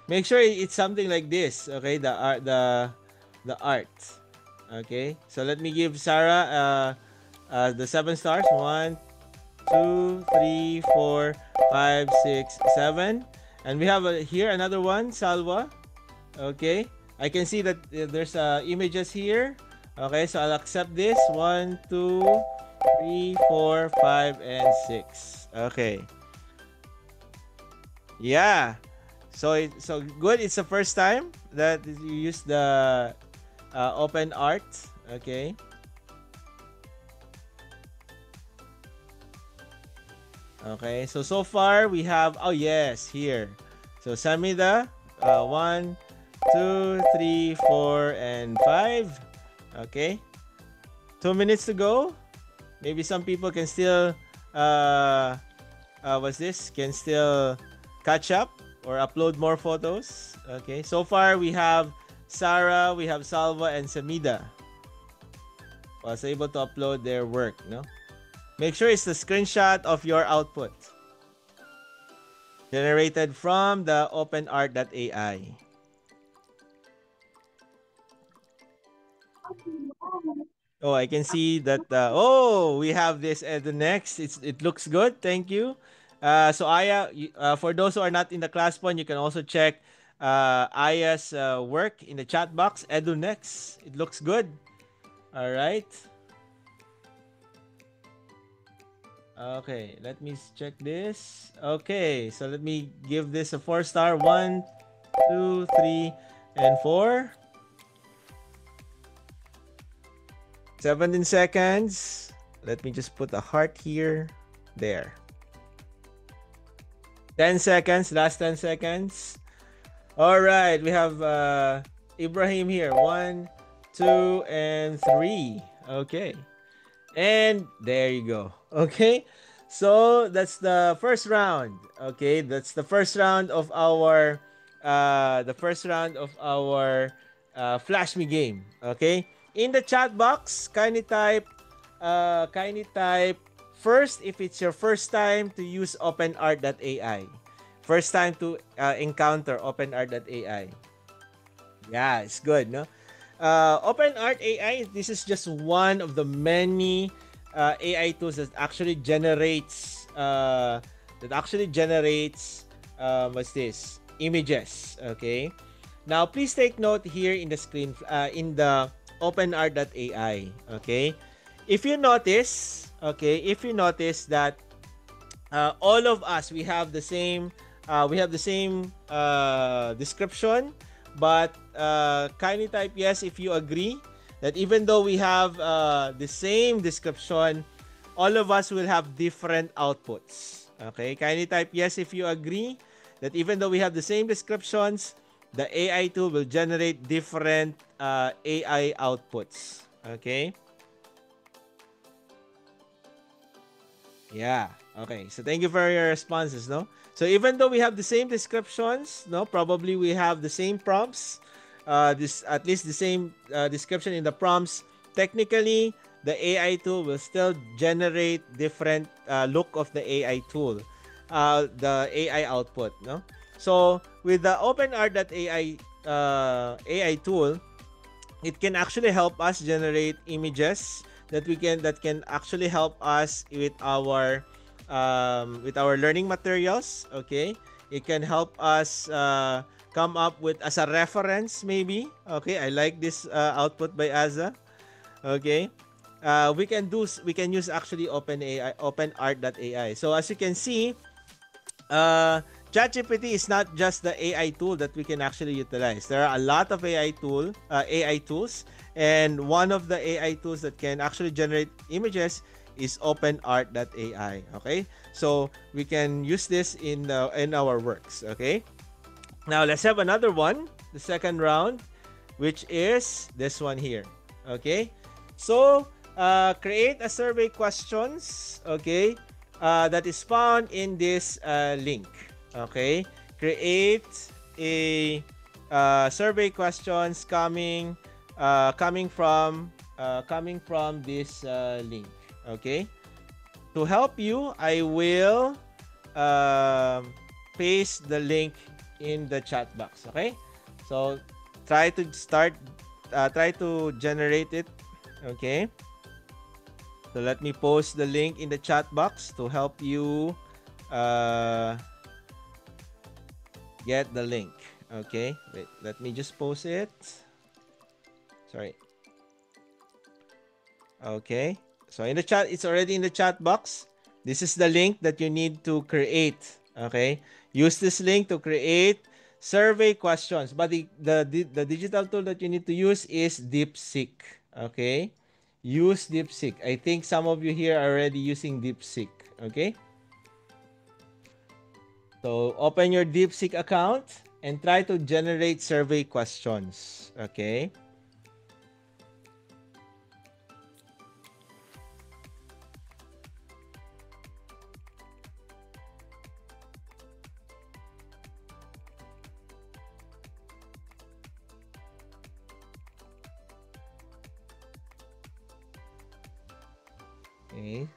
Make sure it's something like this, okay, the art. Okay. So let me give Sarah the 7 stars. 1, 2, 3, 4, 5, 6, 7. And we have here another one, Salwa. Okay. I can see that there's images here. Okay, so I'll accept this. 1, 2, 3, 4, 5, and 6. Okay. Yeah. So good. It's the first time that you use the open art. Okay. Okay. So far we have. Oh yes, here. So send me the 1, 2, 3, 4, and 5. Okay. 2 minutes to go. Maybe some people can still what's this? Can still catch up or upload more photos. Okay. So far we have Sarah, we have Salva, and Samida was able to upload their work. No. Make sure it's the screenshot of your output generated from the openart.ai. Oh, I can see that. Oh, we have this at the next. It looks good. Thank you. So Aya, for those who are not in the class point, you can also check Aya's work in the chat box. Edu next. It looks good. All right. Okay, let me check this. Okay, so let me give this a 4-star. 1, 2, 3, and 4. 17 seconds. Let me just put a heart here. There. 10 seconds. Last 10 seconds. All right. We have Ibrahim here. 1, 2, and 3. Okay. And there you go. Okay. So that's the first round. Okay. That's the first round of our Flash Me game. Okay. In the chat box, kindly type first if it's your first time to use openart.ai. First time to encounter openart.ai. Yeah, it's good, no? OpenArt AI, this is just one of the many AI tools that actually generates what's this? Images, okay? Now, please take note here in the screen, in the openart.ai, okay? If you notice that all of us, we have the same description, but kindly type yes if you agree that even though we have the same description, all of us will have different outputs. Okay, kindly type yes if you agree that even though we have the same descriptions, the AI tool will generate different AI outputs. Okay. Yeah. Okay. So thank you for your responses, no? So even though we have the same descriptions, no, probably we have the same prompts, at least the same description in the prompts. Technically, the AI tool will still generate different look of the AI tool, the AI output, no? So with the OpenArt.ai AI tool, it can actually help us generate images that can actually help us with our learning materials. Okay, it can help us come up with as a reference maybe. Okay, I like this output by Aza. Okay, we can use actually openart.ai. So as you can see, ChatGPT is not just the AI tool that we can actually utilize. There are a lot of AI tools, and one of the AI tools that can actually generate images is openart.ai. Okay, so we can use this in our works. Okay, now let's have another one, the second round, which is this one here. Okay, so create a survey questions. Okay, that is found in this link. Okay, create a survey questions coming from this link. Okay, to help you, I will paste the link in the chat box. Okay, so try to generate it. Okay, so let me post the link in the chat box to help you get the link. Okay, wait, let me just post it. Sorry. Okay, so in the chat, it's already in the chat box. This is the link that you need to create. Okay, use this link to create survey questions. But the digital tool that you need to use is DeepSeek. Okay, use DeepSeek. I think some of you here are already using DeepSeek. Okay, so open your DeepSeek account and try to generate survey questions. Okay. Okay.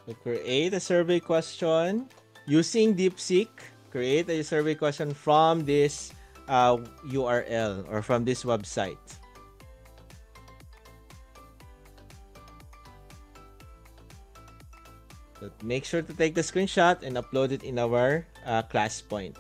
To create a survey question using DeepSeek, create a survey question from this URL or from this website. So make sure to take the screenshot and upload it in our ClassPoint.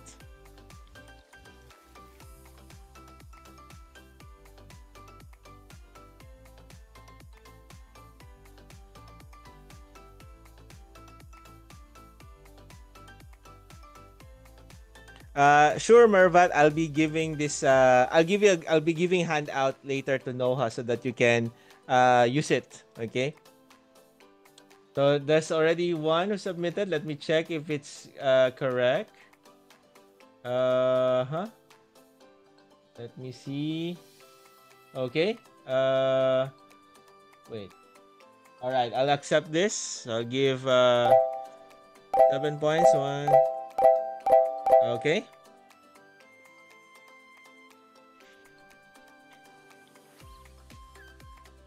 Sure, Mervat. I'll be giving this. I'll be giving handout later to Noha so that you can use it. Okay. So there's already one who submitted. Let me check if it's correct. Let me see. Okay. Wait. All right. I'll accept this. I'll give 7 points. One. Okay.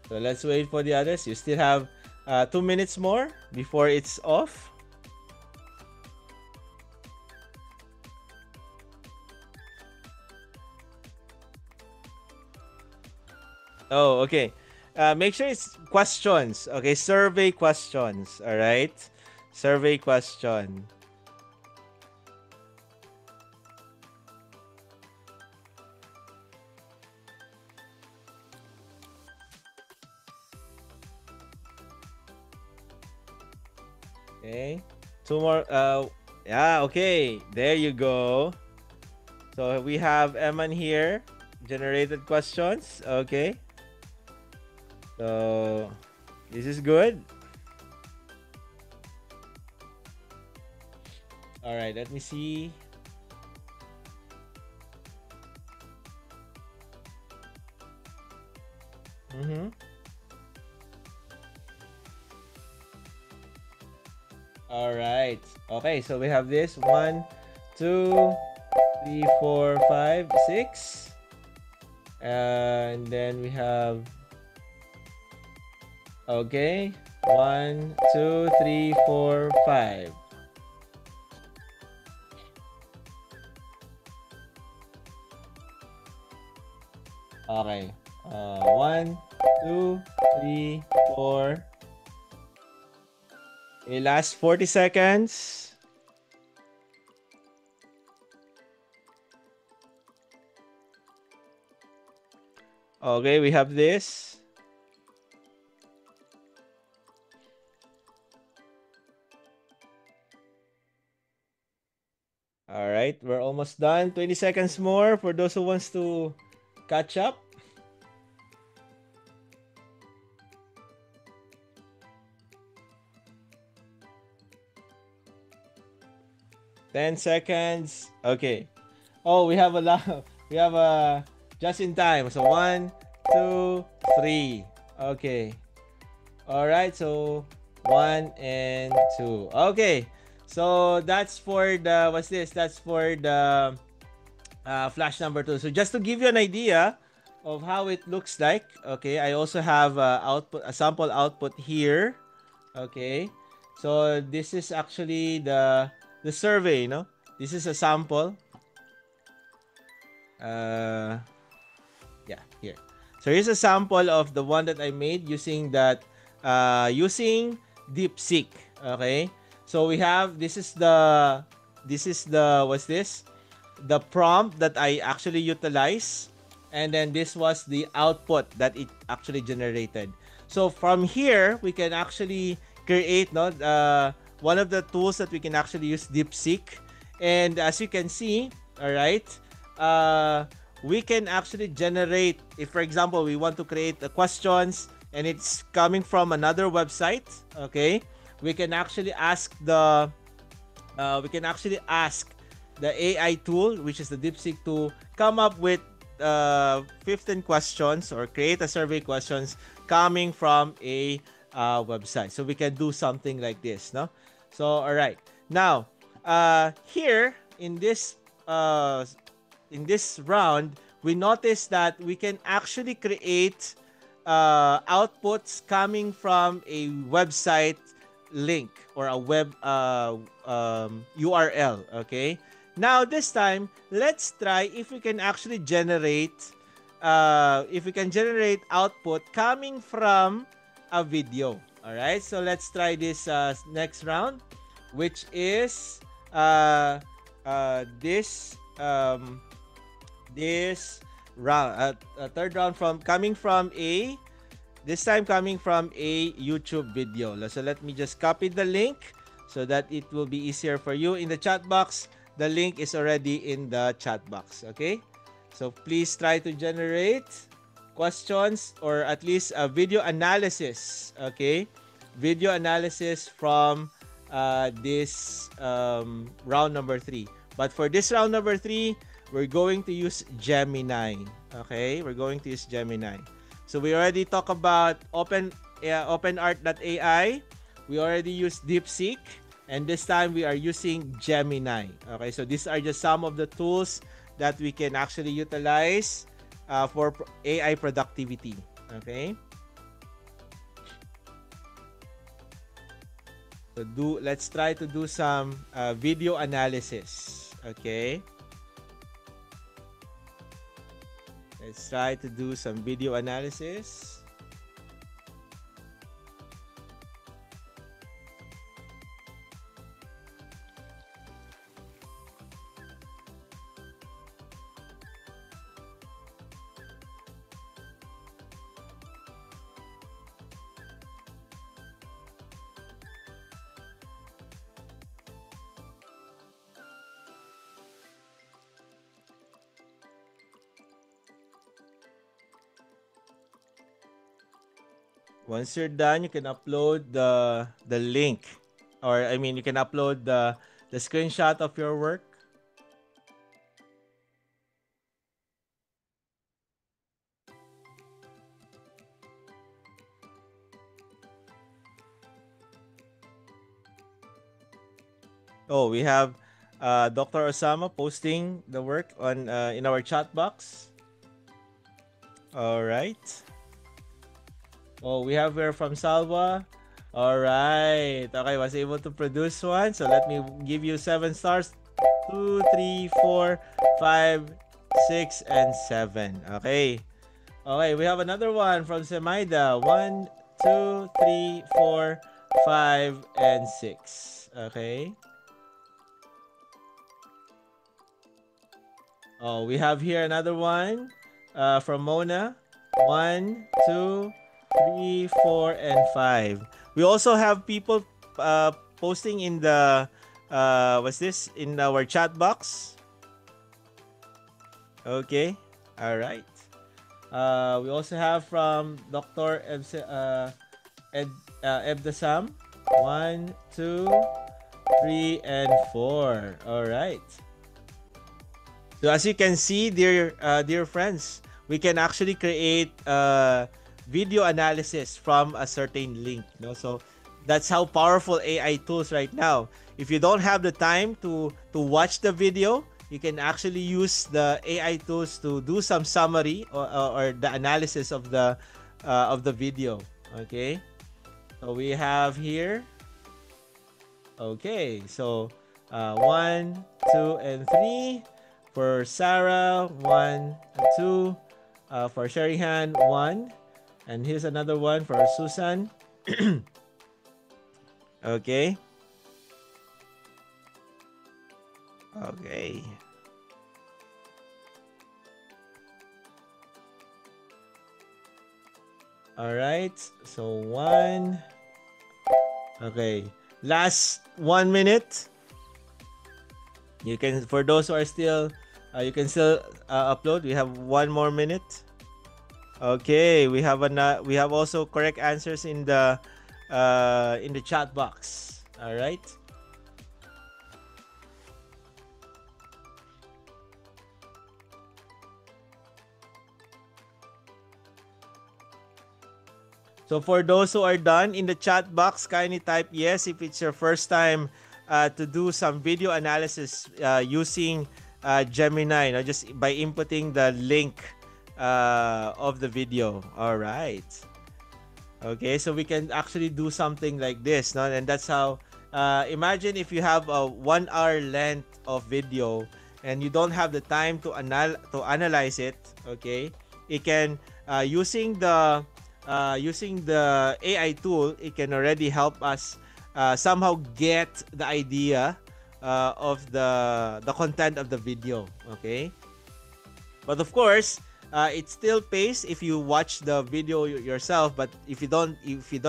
So let's wait for the others. You still have 2 minutes more before it's off. Oh, okay. Make sure it's questions. Okay, survey questions. All right, survey question. Okay, 2 more. Yeah, okay. There you go. So we have Eman here. Generated questions. Okay. So this is good. All right, let me see. All right. Okay, so we have this 1, 2, 3, 4, 5, 6. And then we have, okay, 1, 2, 3, 4, 5. Okay. 1, 2, 3, 4. Okay, last 40 seconds. Okay, we have this. All right, we're almost done. 20 seconds more for those who wants to catch up. Ten seconds. Okay. Oh, we have a lot. We have a just in time. So 1, 2, 3. Okay. All right. So 1 and 2. Okay. So that's for the, what's this? That's for the flash number 2. So just to give you an idea, of how it looks like. Okay, I also have a sample output here. Okay, so this is actually the survey, no? This is a sample. Yeah, here. So here's a sample of the one that I made using using DeepSeek. Okay, so we have this is the what's this? The prompt that I actually utilize, and then this was the output that it actually generated. So from here, we can actually create one of the tools that we can actually use, DeepSeek. And as you can see, all right, we can actually generate, if for example, we want to create questions and it's coming from another website, okay, we can actually ask the AI tool, which is the DeepSeek tool, come up with 15 questions or create a survey questions coming from a website. So we can do something like this, no? So all right, now here in this round, we notice that we can actually create outputs coming from a website link or a web URL. Okay, now this time let's try if we can actually generate output coming from a video. All right, so let's try this next round, which is this round, third round coming from a YouTube video. So let me just copy the link so that it will be easier for you. In the chat box, the link is already in the chat box. Okay, so please try to generate questions or at least a video analysis. Okay, video analysis from this round number 3. But for this round number 3, we're going to use Gemini. Okay, we're going to use Gemini. So we already talked about OpenArt.ai. We already used DeepSeek, and this time we are using Gemini. Okay, so these are just some of the tools that we can actually utilize for AI productivity. Okay. So let's try to do some video analysis. Okay. Let's try to do some video analysis. Once you're done, you can upload the link, or I mean, you can upload the screenshot of your work. Oh, we have Dr. Osama posting the work on in our chat box. All right. Oh, we have here from Salva. All right. Okay, was able to produce one. So let me give you 7 stars. 2, 3, 4, 5, 6, and 7. Okay. Okay, we have another one from Semaida. 1, 2, 3, 4, 5, and 6. Okay. Oh, we have here another one from Mona. 1, 2, 3, 4, and 5. We also have people posting in the in our chat box. Okay, all right. We also have from Dr. Ebdasam. 1, 2, 3, and 4. All right. So as you can see, dear friends, we can actually create video analysis from a certain link. No? So that's how powerful AI tools right now. If you don't have the time to watch the video, you can actually use the AI tools to do some summary or the analysis of the video. Okay, so we have here. Okay, so 1, 2, and 3 for Sarah, 1 and 2 for Sherihan, 1, and here's another one for Susan. Okay. Okay. All right. So 1. Okay. Last 1 minute. You can, for those who are still, you can still upload. We have 1 more minute. Okay. We have also correct answers in the chat box. All right. So for those who are done, in the chat box, kindly type yes if it's your first time to do some video analysis using Gemini, just by inputting the link of the video. All right. Okay, so we can actually do something like this, no? And that's how, imagine if you have a 1 hour length of video and you don't have the time to analyze it, okay? It can, using the AI tool, it can already help us somehow get the idea of the content of the video, okay? But of course, it still pays if you watch the video yourself. But if you don't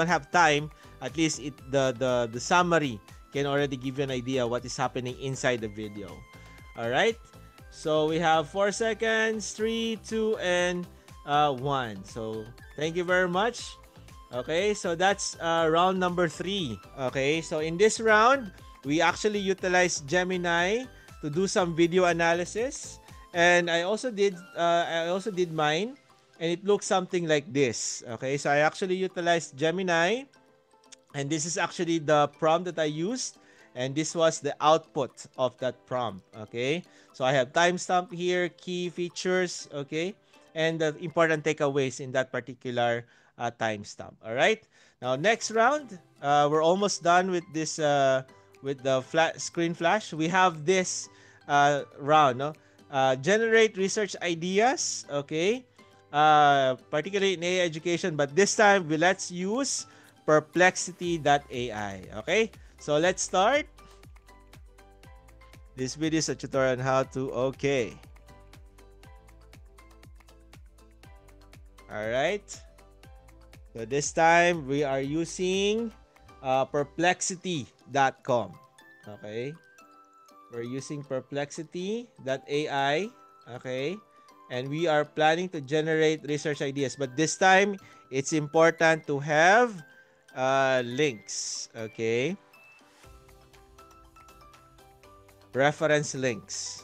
have time, at least the summary can already give you an idea what is happening inside the video. All right. So we have 4 seconds, 3, 2, and 1. So thank you very much. Okay. So that's round number 3. Okay. So in this round, we actually utilized Gemini to do some video analysis. And I also did mine, and it looks something like this. Okay, so I actually utilized Gemini, and this is actually the prompt that I used, and this was the output of that prompt. Okay, so I have timestamp here, key features, okay, and the important takeaways in that particular timestamp. All right, now next round, we're almost done with this with the screen flash. We have this round, no? Generate research ideas, okay, particularly in AI education, but this time let's use Perplexity.ai. Okay, so let's start. This video is a tutorial on how to, okay. All right, so this time we are using Perplexity.com. Okay, we're using Perplexity.ai, okay? And we are planning to generate research ideas. But this time, it's important to have links, okay? Reference links.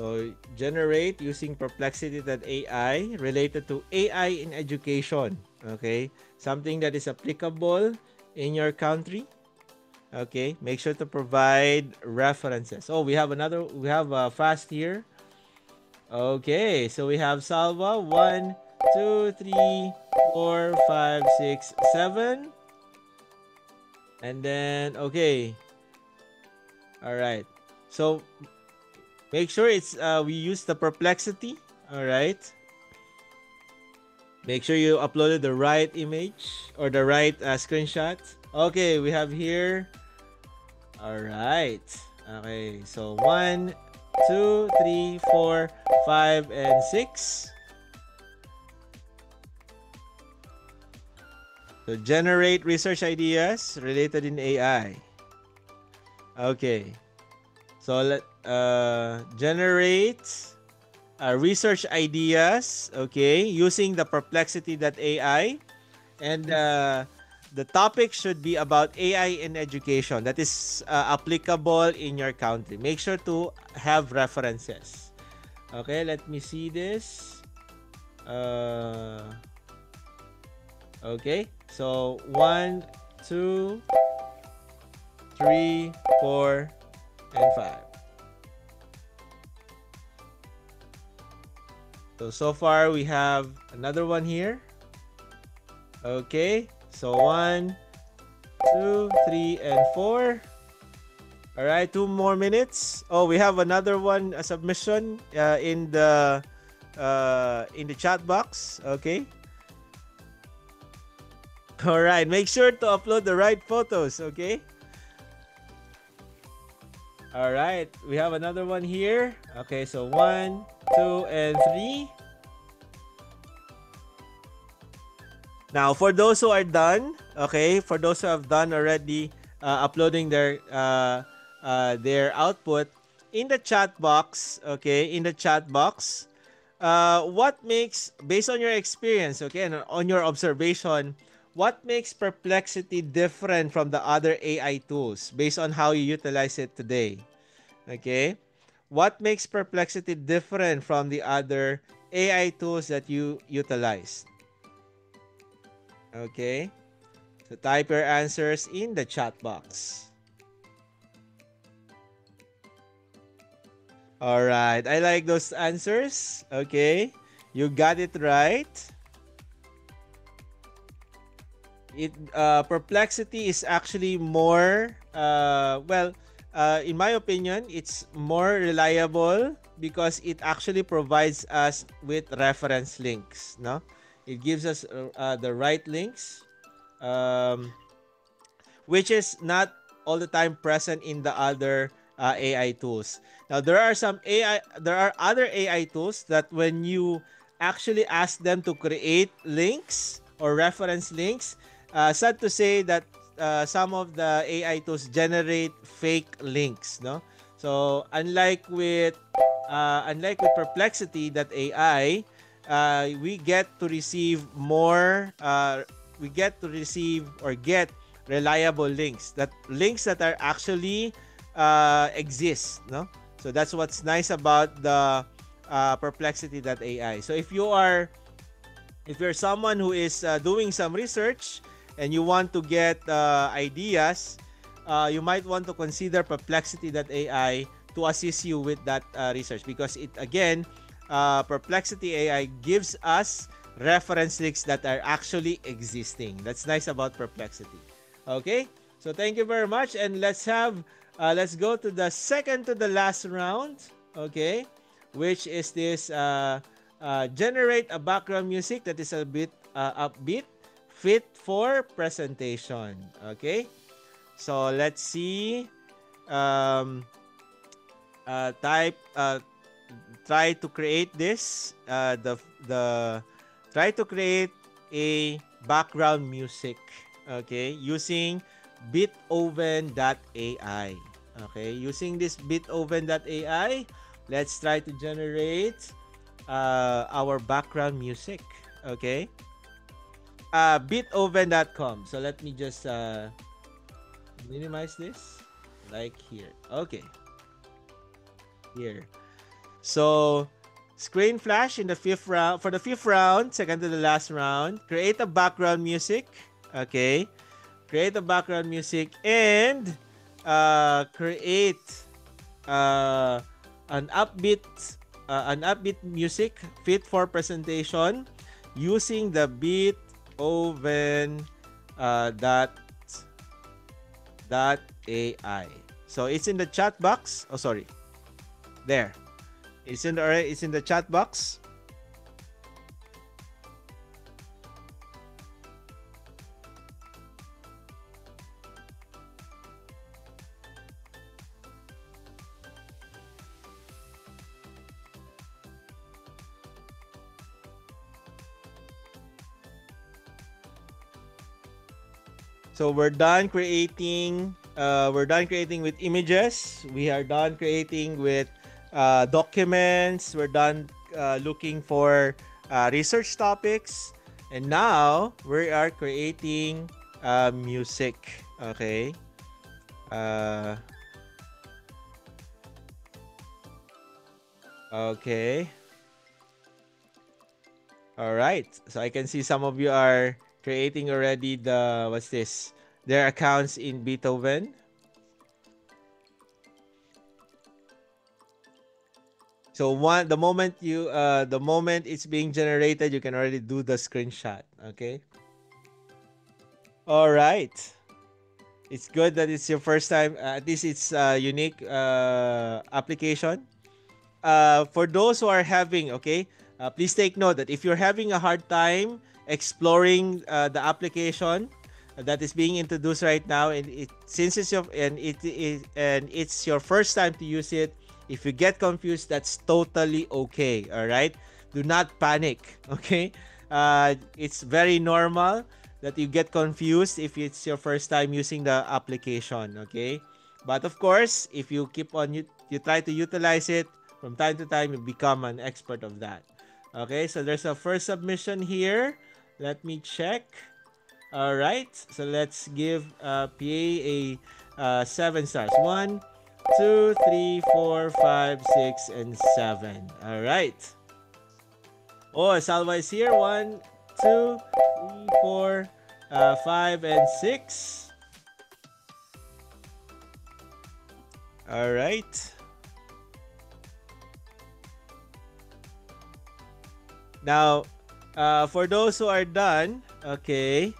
So, generate using Perplexity.ai related to AI in education. Okay? Something that is applicable in your country. Okay? Make sure to provide references. Oh, we have fast here. Okay. So, we have Salva. 1, 2, 3, 4, 5, 6, 7. And then, okay. All right. So, make sure it's we use the Perplexity. All right. Make sure you uploaded the right image or the right screenshot. Okay, we have here. All right. Okay, so 1, 2, 3, 4, 5, and 6. So generate research ideas related in AI. Okay. So let generate research ideas, okay, using the perplexity.ai, and the topic should be about AI in education that is applicable in your country. Make sure to have references. Okay, let me see this. Okay, so 1, 2, 3, 4, and 5. So far we have another one here. Okay, so 1, 2, 3, and 4. All right, 2 more minutes. Oh, we have another one, a submission in the chat box. Okay. All right, make sure to upload the right photos. Okay. All right, we have another one here. Okay, so 1, 2, and 3. Now, for those who are done, okay, for those who have done already uploading their output in the chat box, okay, in the chat box, what makes, based on your experience, okay, and on your observation, what makes Perplexity different from the other AI tools based on how you utilize it today? Okay, what makes Perplexity different from the other AI tools that you utilize? Okay, so type your answers in the chat box. All right, I like those answers. Okay, you got it right. Perplexity is actually more in my opinion, it's more reliable because it actually provides us with reference links. No, it gives us the right links, which is not all the time present in the other AI tools. Now there are other AI tools that when you actually ask them to create links or reference links, sad to say that some of the AI tools generate fake links, no? So unlike with Perplexity.ai, we get to receive or get reliable links that are actually exist, no? So that's what's nice about the Perplexity.ai. So if you're someone who is doing some research and you want to get ideas, you might want to consider Perplexity.ai to assist you with that research, because it again, Perplexity AI gives us reference links that are actually existing. That's nice about Perplexity. Okay, so thank you very much, and let's go to the second to the last round. Okay, which is this generate a background music that is a bit upbeat, fit for presentation. Okay, so let's see. Try to create this. Try to create a background music. Okay, using Beethoven.ai. Okay, using this Beethoven.ai, let's try to generate our background music. Okay, Beethoven.com. So let me just minimize this, like here. Okay, here. So screen flash in the fifth round. For the fifth round, second to the last round, create a background music. Okay, create a background music and create an upbeat music fit for presentation using the Beethoven .ai. So it's in the chat box. Oh, sorry. There. It's in the chat box. So we're done creating. We're done creating with images. We are done creating with documents. We're done looking for research topics, and now we are creating music. Okay. Okay. All right. So I can see some of you are creating already what's this? Their accounts in Beethoven. So the moment it's being generated, you can already do the screenshot. Okay. All right. It's good that it's your first time. At least it's a unique application. For those who are having, okay, please take note that if you're having a hard time exploring the application that is being introduced right now, and it's your first time to use it, if you get confused, that's totally okay. All right, do not panic. Okay, it's very normal that you get confused if it's your first time using the application. Okay, but of course, if you keep on you try to utilize it from time to time, you become an expert of that. Okay, so there's a first submission here. Let me check. All right, so let's give PA a 7 stars. 1, 2, 3, 4, 5, 6, and 7. All right. Oh, Salva is here. 1, 2, 3, 4, 5, and 6. All right. Now, for those who are done, okay,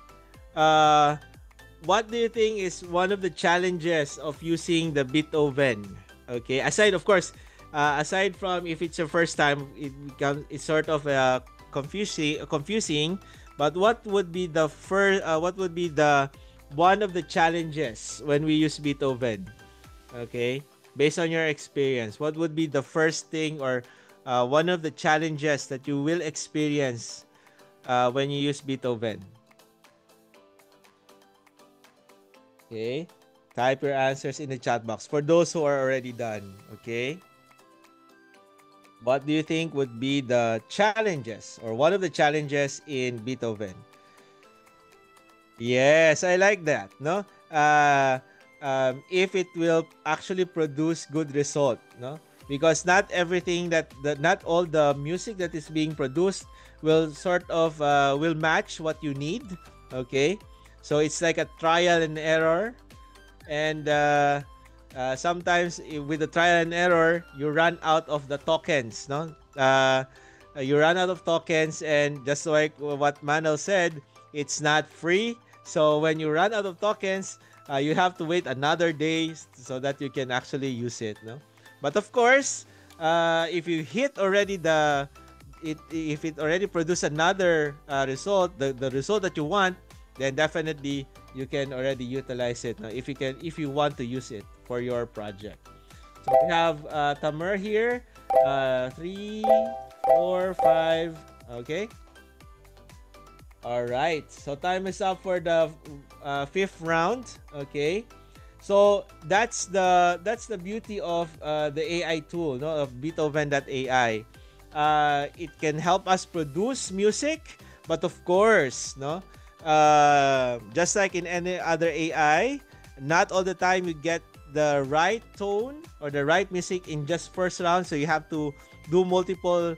what do you think is one of the challenges of using the Beethoven? Okay, aside, of course, aside from if it's your first time, it's sort of confusing. But what would be the one of the challenges when we use Beethoven? Okay, based on your experience, what would be the first thing or one of the challenges that you will experience when you use Beethoven? Okay, type your answers in the chat box for those who are already done. Okay, what do you think would be the challenges or one of the challenges in Beethoven? Yes, I like that. No, if it will actually produce good result. No, because not everything not all the music that is being produced will sort of will match what you need. Okay, so it's like a trial and error, and sometimes with the trial and error you run out of the tokens. No, you run out of tokens, and just like what Manuel said, it's not free. So when you run out of tokens, you have to wait another day so that you can actually use it. No. But of course, if you hit already if it already produced another result, the result that you want, then definitely you can already utilize it. Now, if you want to use it for your project. So we have Tamer here, 3, 4, 5. Okay. All right. So time is up for the 5th round. Okay. So that's the beauty of the AI tool, no, of Beethoven.ai. It can help us produce music, but of course, no, just like in any other AI, not all the time you get the right tone or the right music in just first round. So you have to do multiple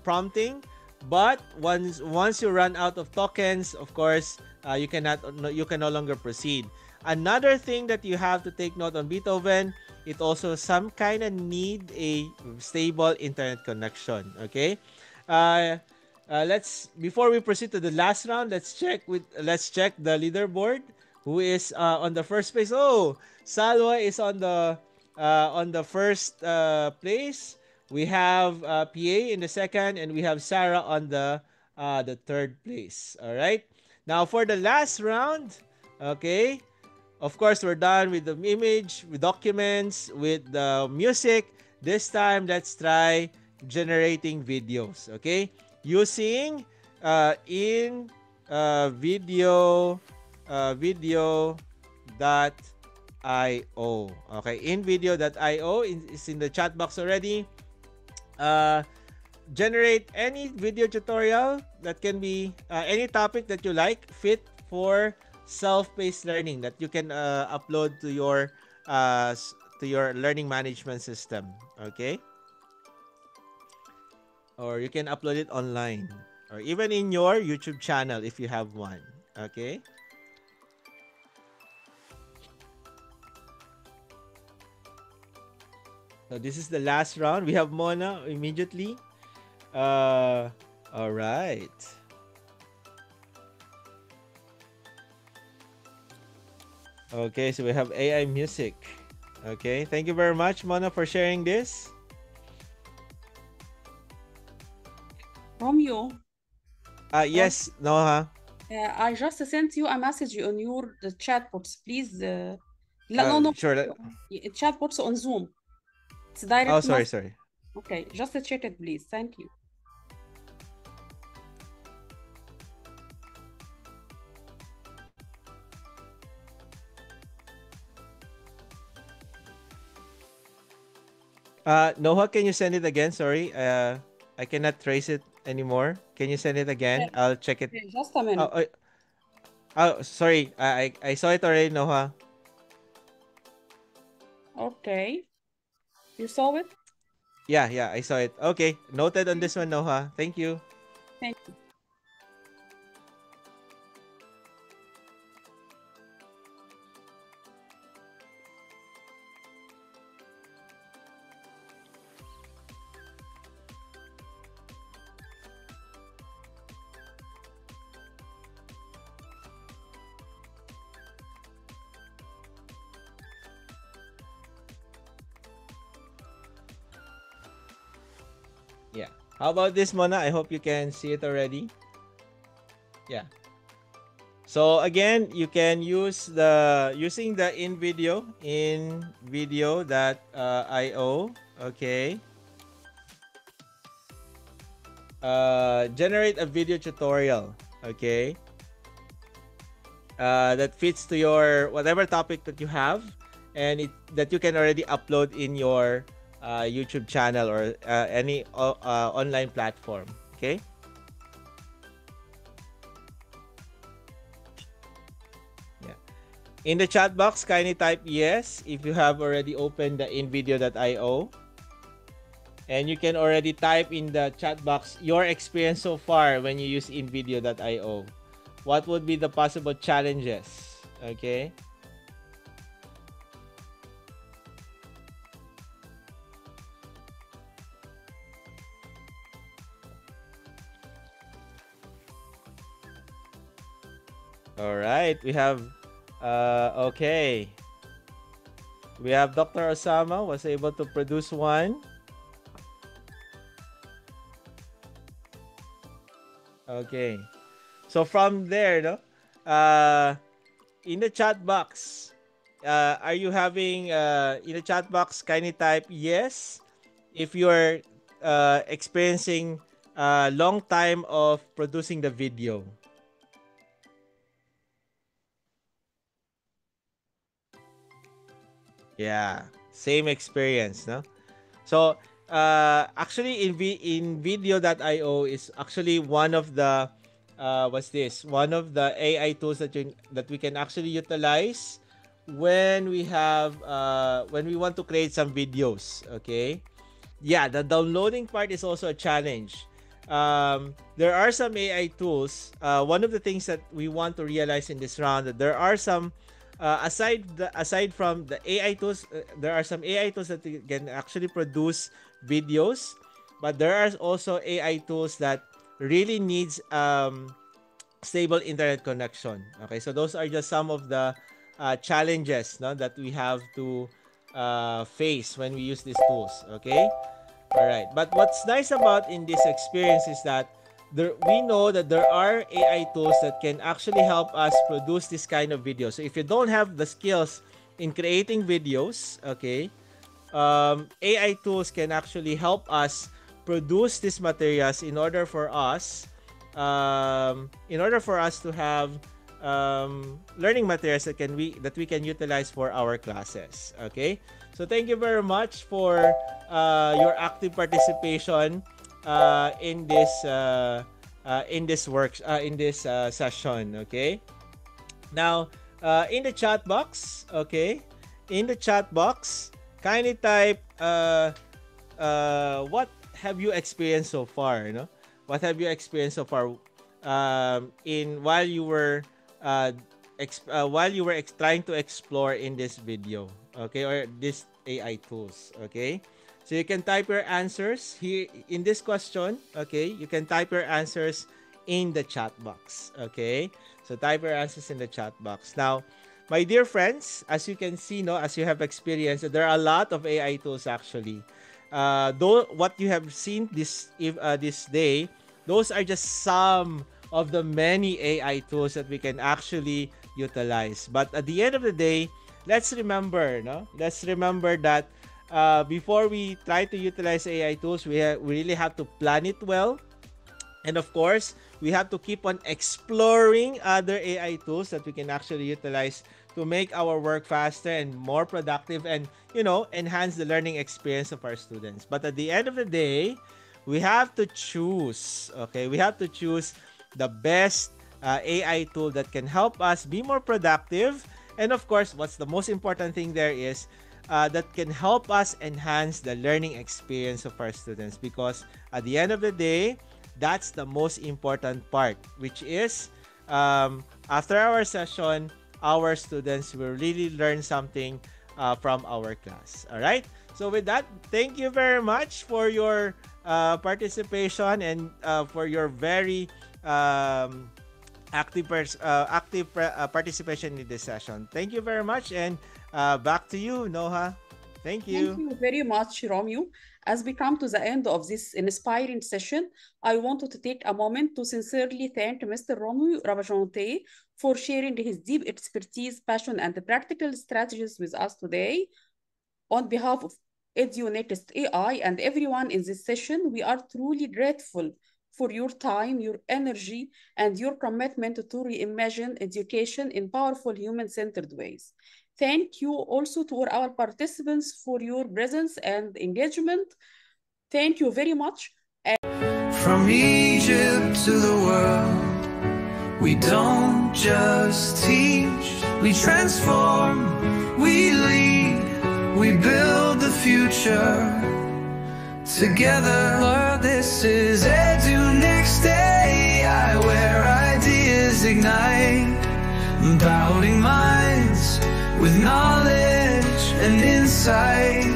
prompting. But once you run out of tokens, of course, you can no longer proceed. Another thing that you have to take note on Beethoven, it also some kind of need a stable internet connection. Okay, before we proceed to the last round, let's check the leaderboard. Who is on the first place? Oh, Salwa is on the first place. We have PA in the second, and we have Sarah on the third place. All right. Now for the last round, okay. Of course, we're done with the image, with documents, with the music. This time, let's try generating videos. Okay, using in video video.io. Okay, in video.io is in the chat box already. Generate any video tutorial that can be any topic that you like, fit for self-paced learning, that you can upload to your learning management system. Okay, or you can upload it online, or even in your YouTube channel if you have one. Okay. So this is the last round. We have Mona immediately. All right. Okay, so we have AI music. Okay, thank you very much, Mona, for sharing this. Romeo, Yes, Noha. I just sent you a message on your chat box. Please, no, Sure. chat box on Zoom. It's Oh, direct sorry, message. sorry. Okay, just check it, please. Thank you. Noha, can you send it again? Sorry, I cannot trace it anymore. Can you send it again? Okay. I'll check it. Okay, just a minute. Sorry. I saw it already, Noha. Okay. You saw it? Yeah, I saw it. Okay, noted on this one, Noha. Thank you. Thank you. Yeah. How about this, Mona? I hope you can see it already. Yeah. So again, you can use using the in video.io. Okay. Generate a video tutorial. Okay. That fits to your whatever topic that you have, and that you can already upload in your YouTube channel or any online platform. Okay. Yeah. In the chat box, kindly type yes if you have already opened the invideo.io. And you can already type in the chat box your experience so far when you use invideo.io. What would be the possible challenges? Okay. All right, we have okay. We have Dr. Osama was able to produce one. Okay. So from there, no, in the chat box, are you having in the chat box? Kindly type yes if you're experiencing a long time of producing the video. Yeah, same experience, no? So actually in video.io is actually one of the what's this? One of the AI tools that we can actually utilize when we have when we want to create some videos. Okay. Yeah, the downloading part is also a challenge. There are some AI tools. One of the things that we want to realize in this round that there are some aside from the AI tools, there are some AI tools that can actually produce videos, but there are also AI tools that really needs stable internet connection. Okay, so those are just some of the challenges, no, that we have to face when we use these tools. Okay, all right. But what's nice about in this experience is that we know that there are AI tools that can actually help us produce this kind of video. So if you don't have the skills in creating videos, okay, AI tools can actually help us produce these materials in order for us in order for us to have learning materials that we can utilize for our classes. Okay, so thank you very much for your active participation in this session. Okay, now in the chat box, kindly type what have you experienced so far, what have you experienced so far while you were trying to explore in this video, okay, or this AI tools. Okay, so you can type your answers here in this question. Okay, you can type your answers in the chat box. Okay, so type your answers in the chat box. Now, my dear friends, as you can see, as you have experienced, there are a lot of AI tools actually. Though what you have seen this day, those are just some of the many AI tools that we can actually utilize. But at the end of the day, let's remember that before we try to utilize AI tools, we really have to plan it well. And of course, we have to keep on exploring other AI tools that we can actually utilize to make our work faster and more productive and, enhance the learning experience of our students. But at the end of the day, we have to choose, okay? We have to choose the best AI tool that can help us be more productive. And of course, what's the most important thing there is that can help us enhance the learning experience of our students. Because at the end of the day, that's the most important part, which is after our session, our students will really learn something from our class. All right? So with that, thank you very much for your participation and for your very active participation in this session. Thank you very much, and back to you, Noha. Thank you. Thank you very much, Romeo. As we come to the end of this inspiring session, I wanted to take a moment to sincerely thank Mr. Romeo Rabajante for sharing his deep expertise, passion, and practical strategies with us today. On behalf of EduNext AI and everyone in this session, we are truly grateful for your time, your energy, and your commitment to reimagine education in powerful human-centered ways. Thank you also to all our participants for your presence and engagement. Thank you very much. From Egypt to the world, we don't just teach, we transform, we lead, we build the future together. This is EduNext AI, where ideas ignite, empowering minds with knowledge and insight.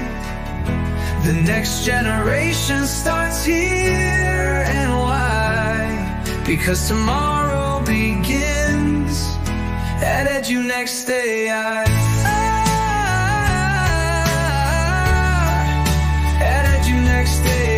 The next generation starts here, and why? Because tomorrow begins at EduNext AI. At EduNext AI.